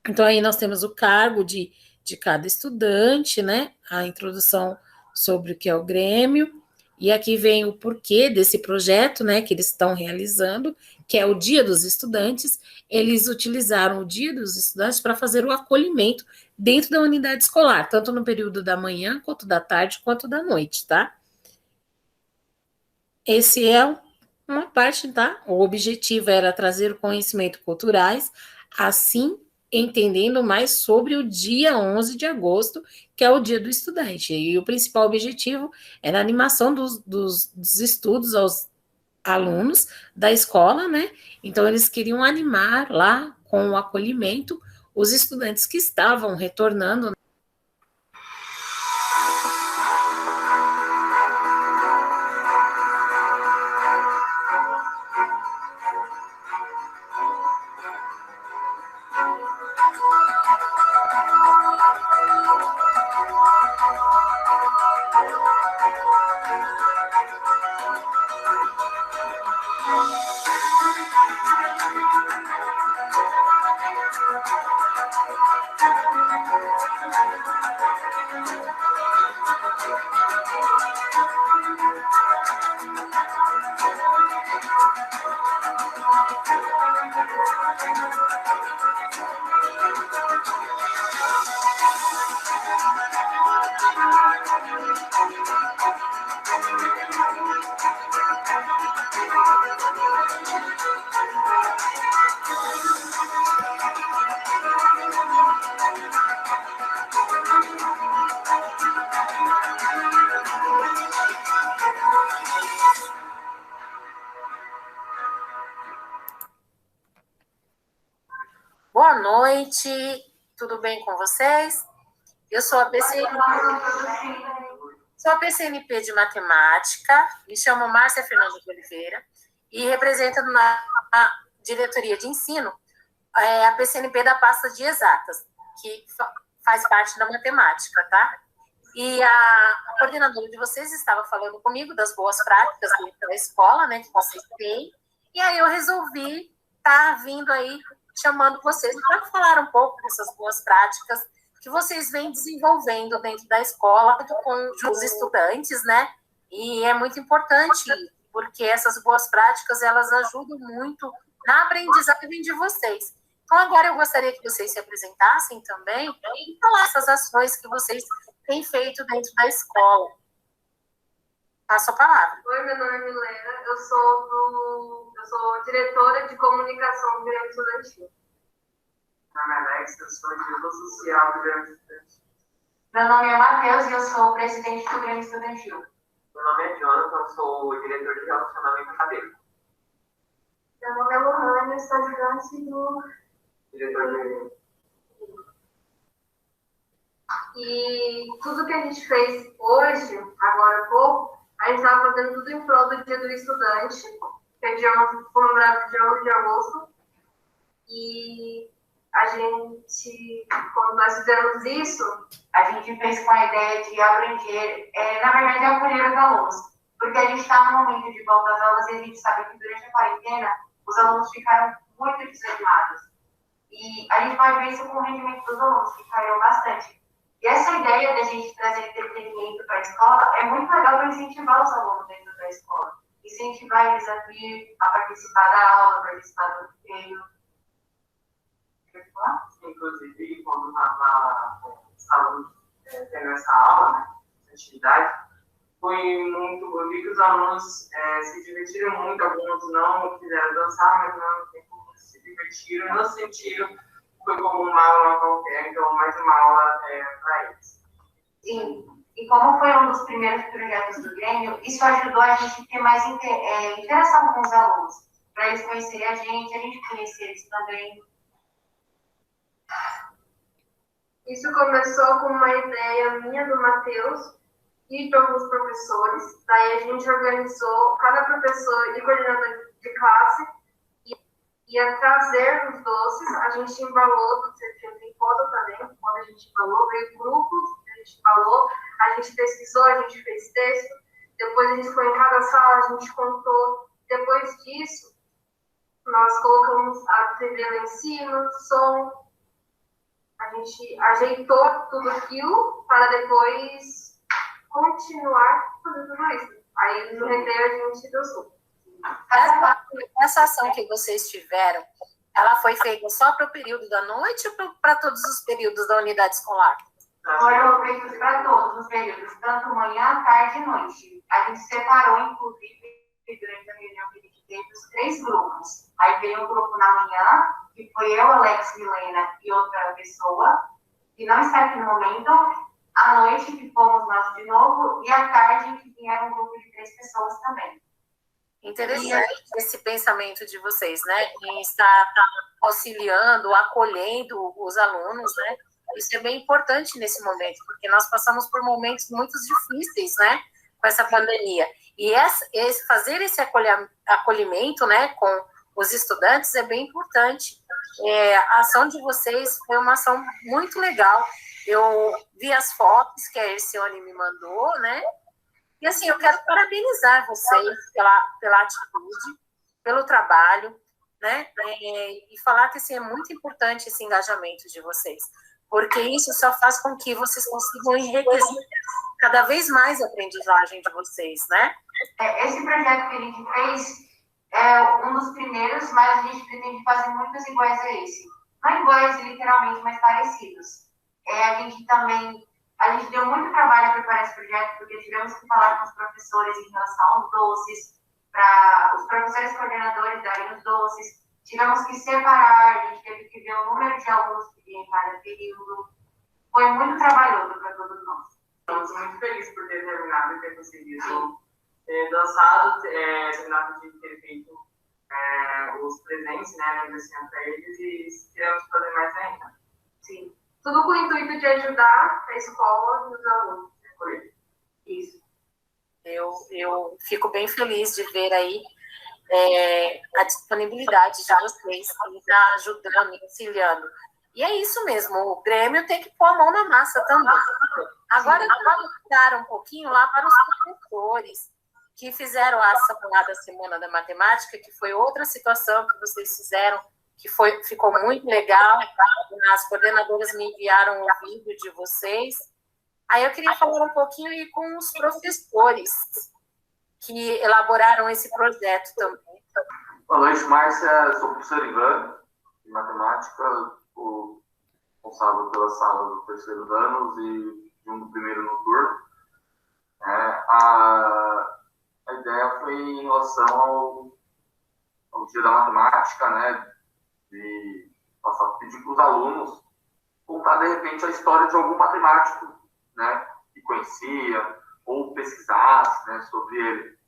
Então, aí nós temos o cargo de cada estudante, né, a introdução sobre o que é o Grêmio, e aqui vem o porquê desse projeto, né, que eles estão realizando, que é o Dia dos Estudantes. Eles utilizaram o Dia dos Estudantes para fazer o acolhimento dentro da unidade escolar, tanto no período da manhã, quanto da tarde, quanto da noite, tá? Esse é uma parte, tá? O objetivo era trazer conhecimento culturais, assim entendendo mais sobre o dia 11 de agosto, que é o Dia do Estudante. E o principal objetivo era a animação dos estudos aos alunos da escola, né? Então, eles queriam animar lá com o acolhimento os estudantes que estavam retornando. noite, tudo bem com vocês? Eu sou a PCNP de Matemática, me chamo Márcia Fernanda de Oliveira e represento na diretoria de ensino a PCNP da pasta de exatas, que faz parte da matemática, tá? E a coordenadora de vocês estava falando comigo das boas práticas dentro da escola, né, que vocês têm, e aí eu resolvi estar vindo aí, chamando vocês para falar um pouco dessas boas práticas que vocês vêm desenvolvendo dentro da escola com os estudantes, né? E é muito importante, porque essas boas práticas, elas ajudam muito na aprendizagem de vocês. Então, agora eu gostaria que vocês se apresentassem também e falar essas ações que vocês têm feito dentro da escola. Passo a palavra. Oi, meu nome é Milena, eu sou diretora de comunicação do Grêmio Estudantil. Meu nome é Alex, eu sou diretor social do Grêmio Estudantil. Meu nome é Matheus e eu sou presidente do Grêmio Estudantil. Meu nome é Jonathan, eu sou diretor de relacionamento acadêmico. Meu nome é Lohane, eu sou ajudante do Diretor de... E tudo que a gente fez hoje, agora há pouco, a gente estava fazendo tudo em prol do Dia do Estudante, que é dia 11, comemorado dia 11 de agosto. E a gente, quando nós fizemos isso, A gente fez com a ideia de abranger, na verdade, acolher os alunos. Porque a gente está no momento de volta às aulas e a gente sabe que durante a quarentena os alunos ficaram muito desanimados. E a gente pode ver isso com o rendimento dos alunos, que caiu bastante. E essa ideia da gente trazer entretenimento para a escola é muito legal para incentivar os alunos dentro da escola. Incentivar eles a vir, a participar da aula, participar do treino. Inclusive, quando estava tendo essa aula, né, essa atividade, eu vi que os alunos se divertiram muito, alguns não quiseram dançar, mas não tem como se divertiram, não se sentiram, foi como uma aula qualquer, então mais uma aula para eles. Sim, e como foi um dos primeiros projetos do Grêmio, isso ajudou a gente a ter mais interação com os alunos, para eles conhecerem a gente conhecer eles também. isso começou com uma ideia minha do Matheus e de alguns professores. Daí a gente organizou, cada professor e coordenador de classe ia trazer os doces, a gente embalou, você tem foto também, quando a gente embalou, veio grupos, a gente embalou, a gente pesquisou, a gente fez texto, depois a gente foi em cada sala, a gente contou. Depois disso, nós colocamos a TV lá em cima, som, a gente ajeitou tudo aquilo para depois continuar fazendo tudo isso. Aí no recreio a gente dançou. Essa ação que vocês tiveram, ela foi feita só para o período da noite ou para todos os períodos da unidade escolar? Foram feitos para todos os períodos, tanto manhã, tarde e noite. A gente separou, inclusive, durante a reunião que a gente teve, os 3 grupos. Aí veio um grupo na manhã, que foi eu, Alex, Milena e outra pessoa, que não está aqui no momento. À noite, que fomos nós de novo, e à tarde, que vieram um grupo de 3 pessoas também. Interessante esse pensamento de vocês, né? Em estar auxiliando, acolhendo os alunos, né? Isso é bem importante nesse momento, porque nós passamos por momentos muito difíceis, né? Com essa pandemia. E fazer esse acolhimento, né, com os estudantes é bem importante. A ação de vocês foi uma ação muito legal. Eu vi as fotos que a Ercione me mandou, né? E assim, eu quero parabenizar vocês pela atitude, pelo trabalho, né? E falar que assim, é muito importante esse engajamento de vocês, porque isso só faz com que vocês consigam enriquecer cada vez mais a aprendizagem de vocês, né? Esse projeto que a gente fez é um dos primeiros, mas a gente pretende fazer muitos iguais a esse. Não iguais, literalmente, mas parecidos. A gente deu muito trabalho a preparar esse projeto, porque tivemos que falar com os professores em relação aos doces, para os professores coordenadores darem os doces, tivemos que separar, a gente teve que ver o número de alunos que vinha em cada período. Foi muito trabalhoso para todos nós. Estamos muito felizes por ter terminado e ter conseguido ter dançado, terminado de ter feito os presentes, né, a lembrancinha para eles e queremos fazer mais ainda. Sim. Tudo com o intuito de ajudar a escola e os alunos. Isso. Eu fico bem feliz de ver aí a disponibilidade de vocês em estar ajudando, auxiliando. E é isso mesmo, o Grêmio tem que pôr a mão na massa também. Agora, vamos dar um pouquinho lá para os professores que fizeram a chamada Semana da Matemática, que foi outra situação que vocês fizeram, que ficou muito legal. As coordenadoras me enviaram o vídeo de vocês. Aí eu queria falar um pouquinho aí com os professores que elaboraram esse projeto também. Boa noite, Márcia. Sou o professor Ivan, de matemática, o responsável pela sala do terceiro ano e de um do primeiro noturno. A ideia foi em relação ao dia da matemática, né, de pedir para os alunos contar, de repente, a história de algum matemático, né, que conhecia ou pesquisasse, né, sobre ele.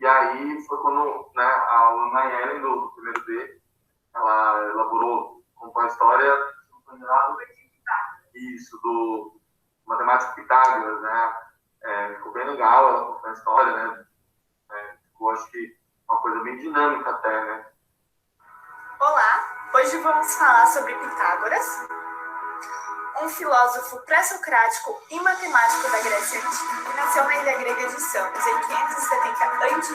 E aí foi quando, né, a aluna Ellen, do primeiro B, ela elaborou, contou a história do matemático Pitágoras, né, ficou bem legal, ela contou a história, né, ficou, acho que, uma coisa bem dinâmica até, né. Olá, hoje vamos falar sobre Pitágoras, um filósofo pré-socrático e matemático da Grécia Antiga, que nasceu na ilha grega de Samos em 570 a.C.,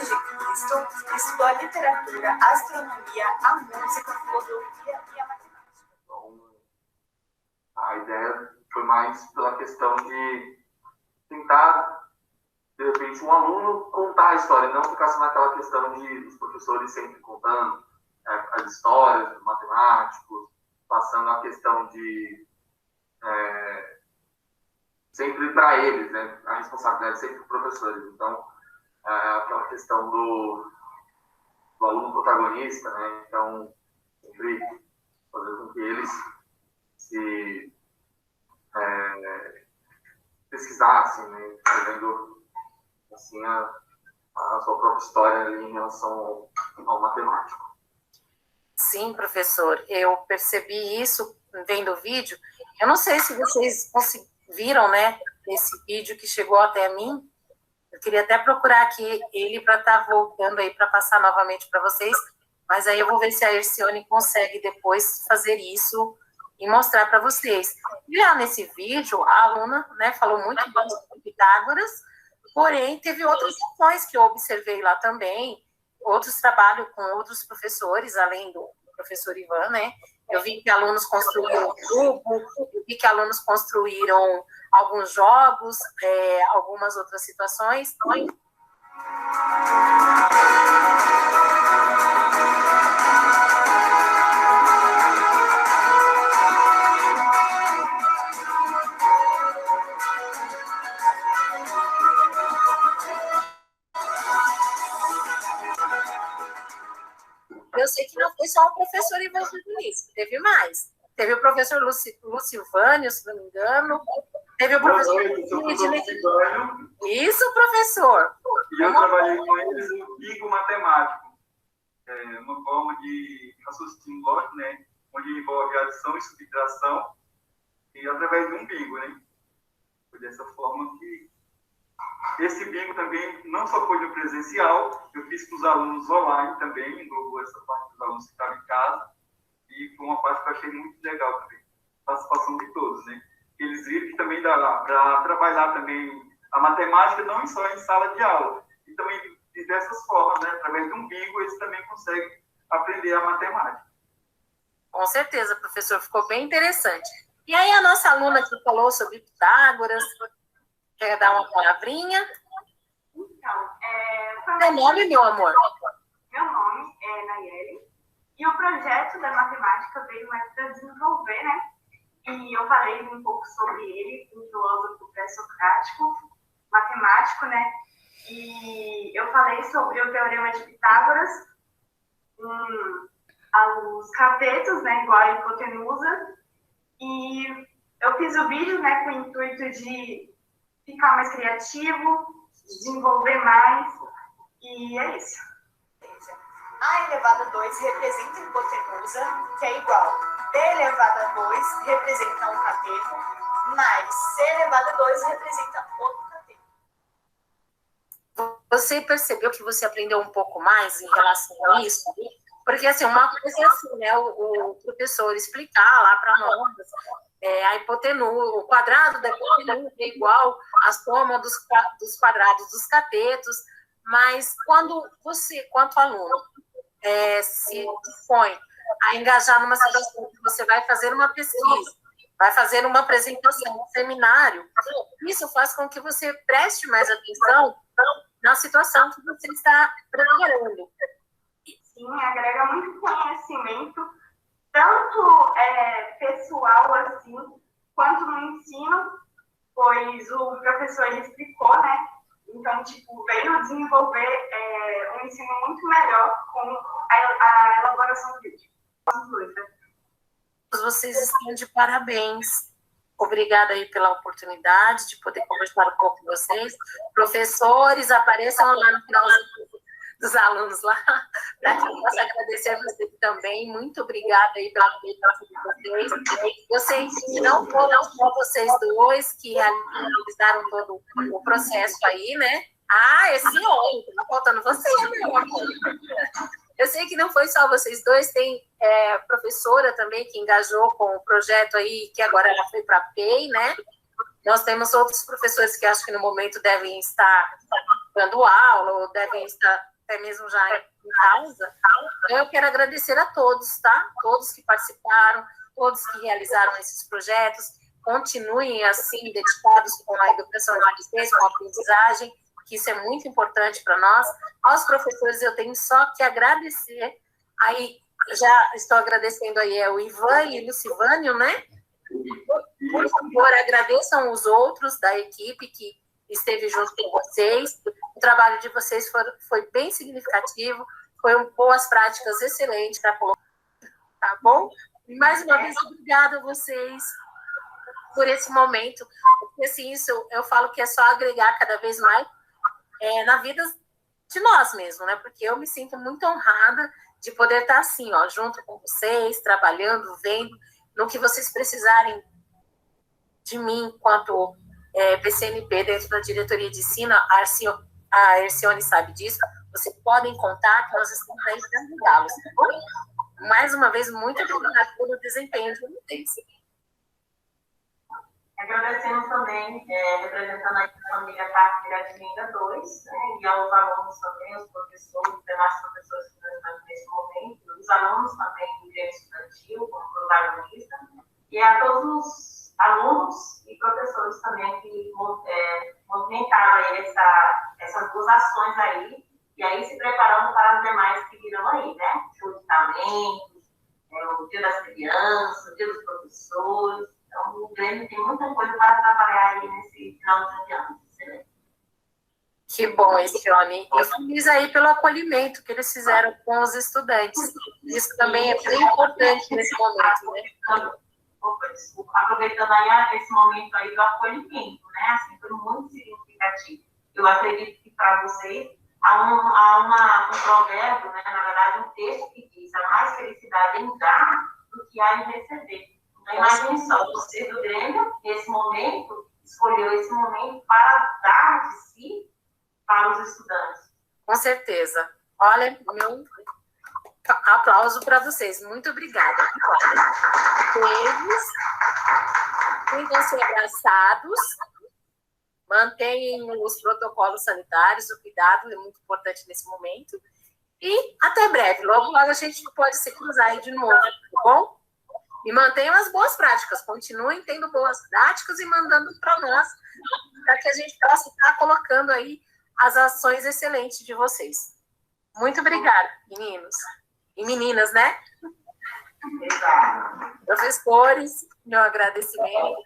estudou a literatura, a astronomia, a música, a filosofia e a matemática. Então, a ideia foi mais pela questão de tentar, de repente, um aluno contar a história, não ficar só naquela questão de os professores sempre contando as histórias dos matemáticos, passando a questão de sempre para eles, né? A responsabilidade sempre dos professores. Então, aquela questão do aluno protagonista, né? Então, sempre fazer com que eles se pesquisassem, né? Fazendo assim a sua própria história ali em relação ao matemático. Sim, professor, eu percebi isso vendo o vídeo. Eu não sei se vocês viram, né, esse vídeo que chegou até mim. Eu queria até procurar aqui ele para estar voltando aí para passar novamente para vocês, mas aí eu vou ver se a Ercione consegue depois fazer isso e mostrar para vocês. E lá nesse vídeo, a aluna, né, falou muito bem sobre Pitágoras, porém teve outras questões que eu observei lá também, outros trabalhos com outros professores, além do professor Ivan, né? Eu vi que alunos construíram um grupo, eu vi que alunos construíram alguns jogos, algumas outras situações. Eu sei que não foi só o professor Evangelista, teve mais. Teve o professor Lucivânio, se não me engano. Teve o professor... Isso, professor. E eu trabalhei com eles no bingo matemático. Uma forma de raciocínio lógico, né? Onde envolve adição e subtração. E através de um bingo, né? Foi dessa forma que... Esse bingo também não só foi no presencial, eu fiz com os alunos online também, englobou essa parte dos alunos que estavam em casa, e foi uma parte que eu achei muito legal também, a participação de todos, né? Eles viram que também dá para trabalhar também a matemática não só em sala de aula, e também de diversas formas, né? Através de um bingo, eles também conseguem aprender a matemática. Com certeza, professor, ficou bem interessante. E aí a nossa aluna que falou sobre Pitágoras... Quer dar uma palavrinha? Então, Seu nome, meu amor? Meu nome é Nayeli. E o projeto da matemática veio mais para desenvolver, né? E eu falei um pouco sobre ele, um filósofo pré-socrático, matemático, né? E eu falei sobre o teorema de Pitágoras, os catetos, né? Igual a hipotenusa. E eu fiz o vídeo, né? Com o intuito de ficar mais criativo, desenvolver mais, e é isso. A elevado a 2 representa a hipotenusa, que é igual B elevado a 2 representa um cateto, mais C elevado a 2 representa outro cateto. Você percebeu que você aprendeu um pouco mais em relação a isso? Porque, assim, uma coisa é assim, né, o professor explicar lá para nós a hipotenusa, o quadrado da hipotenusa é igual à soma dos quadrados dos catetos, mas quando você, quanto aluno, se dispõe a engajar numa situação que você vai fazer uma pesquisa, vai fazer uma apresentação, um seminário, isso faz com que você preste mais atenção na situação que você está preparando. Sim, agrega muito conhecimento, tanto pessoal assim, quanto no ensino, pois o professor explicou, né? Então, tipo, veio desenvolver um ensino muito melhor com a elaboração do vídeo. Vocês estão de parabéns. Obrigada aí pela oportunidade de poder conversar um pouco com vocês. Professores, apareçam lá no final dos alunos lá, para que eu possa agradecer a vocês também. Muito obrigada aí pela participação de vocês. Eu sei que não foram só vocês dois que realizaram todo o processo aí, né? Esse homem, tá faltando vocês, meu amor. Eu sei que não foi só vocês dois, tem professora também que engajou com o projeto aí, que agora ela foi para a PEI, né? Nós temos outros professores que acho que no momento devem estar dando aula, ou devem estar até mesmo já em casa. Eu quero agradecer a todos, tá? Todos que participaram, todos que realizaram esses projetos, continuem assim, dedicados com a educação de vocês, com a aprendizagem, que isso é muito importante para nós. Aos professores eu tenho só que agradecer, aí já estou agradecendo aí o Ivan e o Lucivânio, né? Por favor, agradeçam os outros da equipe que esteve junto com vocês. O trabalho de vocês foi bem significativo, foi boas práticas excelentes para colocar, tá bom? E mais uma vez, obrigada a vocês por esse momento, porque assim, isso eu falo que é só agregar cada vez mais na vida de nós mesmo, né? Porque eu me sinto muito honrada de poder estar assim, ó, junto com vocês, trabalhando, vendo, no que vocês precisarem de mim, enquanto PCNP, dentro da diretoria de ensino, a Ercione sabe disso, vocês podem contar que nós estamos aí para ajudá-los, tá bom? Mais uma vez, muito obrigada pelo desempenho de vocês. Agradecemos também, representando aqui a família Parque de Linda 2, né, e aos alunos também, os professores, os demais professores que estão nesse momento, os alunos também do direito estudantil, como protagonista, e a todos os alunos e professores também que movimentaram aí essas duas ações aí, e aí se preparando para as demais que virão aí, né? Show de talentos, o Dia das Crianças, o Dia dos Professores. Então, o Grêmio tem muita coisa para trabalhar aí nesse final de ano. Que bom, Ercione. E feliz aí pelo acolhimento que eles fizeram com os estudantes. Isso também é bem importante nesse momento, né? Aproveitando aí esse momento aí do acolhimento, né? Assim, foi muito significativo. Eu acredito que para vocês há um provérbio, né? Na verdade, um texto que diz: há mais felicidade em dar do que há em receber. Então, imagine só, você do Grêmio, nesse momento, escolheu esse momento para dar de si para os estudantes. Com certeza. Olha, meu aplauso para vocês. Muito obrigada. Eles cuidam-se abraçados, mantenham os protocolos sanitários, o cuidado é muito importante nesse momento. E até breve. Logo, logo a gente pode se cruzar aí de novo, tá bom? E mantenham as boas práticas. Continuem tendo boas práticas e mandando para nós, para que a gente possa estar colocando aí as ações excelentes de vocês. Muito obrigada, meninos. E meninas, né? Professores, meu agradecimento.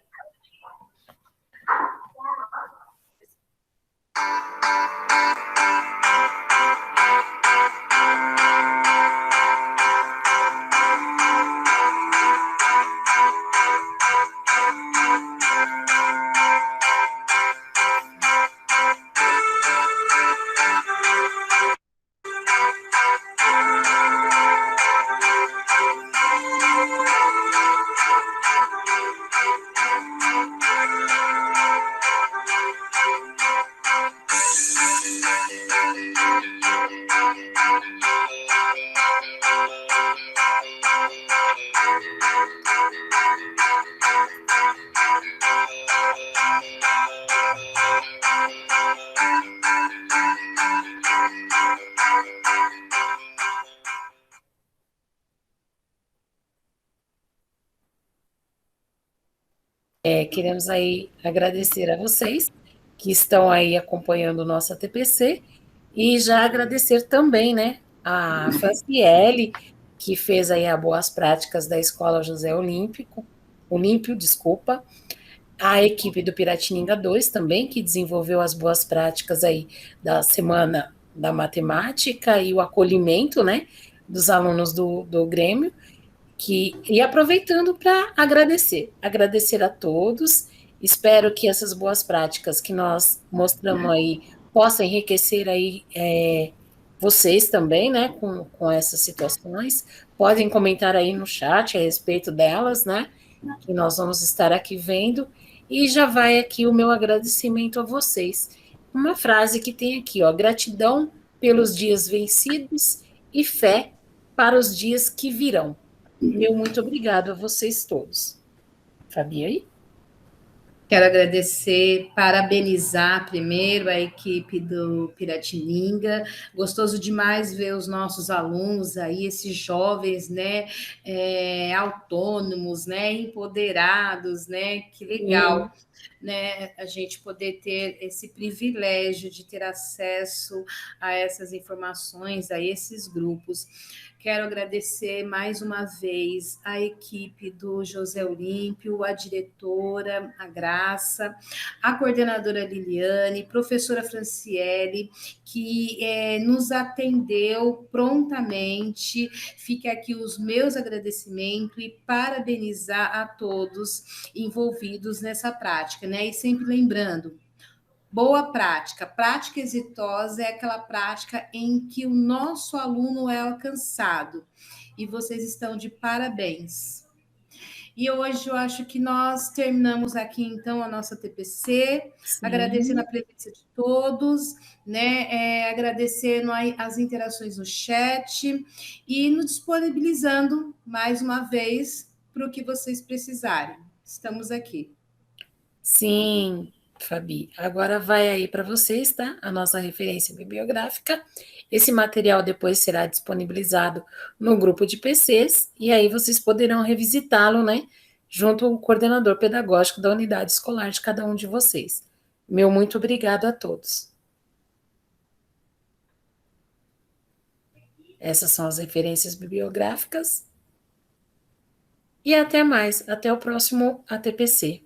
Queremos aí agradecer a vocês que estão aí acompanhando o nosso ATPC e já agradecer também, né, a Franciele, que fez aí as boas práticas da Escola José Olímpio, desculpa, a equipe do Piratininga 2 também, que desenvolveu as boas práticas aí da Semana da Matemática e o acolhimento, né, dos alunos do Grêmio, e aproveitando para agradecer a todos, espero que essas boas práticas que nós mostramos aí possam enriquecer aí vocês também, né, com essas situações, podem comentar aí no chat a respeito delas, né, que nós vamos estar aqui vendo, e já vai aqui o meu agradecimento a vocês. Uma frase que tem aqui, ó, gratidão pelos dias vencidos e fé para os dias que virão. Meu muito obrigado a vocês todos. Fabi aí? Quero agradecer, parabenizar primeiro a equipe do Piratininga. Gostoso demais ver os nossos alunos aí, esses jovens, né, autônomos, né, empoderados, né, que legal, né, a gente poder ter esse privilégio de ter acesso a essas informações, a esses grupos. Quero agradecer mais uma vez a equipe do José Olímpio, a diretora, a Graça, a coordenadora Liliane, professora Franciele, que nos atendeu prontamente. Fica aqui os meus agradecimentos e parabenizar a todos envolvidos nessa prática, né? E sempre lembrando, boa prática. Prática exitosa é aquela prática em que o nosso aluno é alcançado. E vocês estão de parabéns. E hoje eu acho que nós terminamos aqui, então, a nossa TPC, agradecendo a presença de todos, né? Agradecendo as interações no chat e nos disponibilizando, mais uma vez, para o que vocês precisarem. Estamos aqui. Sim, Fabi. Agora vai aí para vocês, tá? A nossa referência bibliográfica. Esse material depois será disponibilizado no grupo de PCs e aí vocês poderão revisitá-lo, né? Junto ao coordenador pedagógico da unidade escolar de cada um de vocês. Meu muito obrigado a todos. Essas são as referências bibliográficas. E até mais, até o próximo ATPC.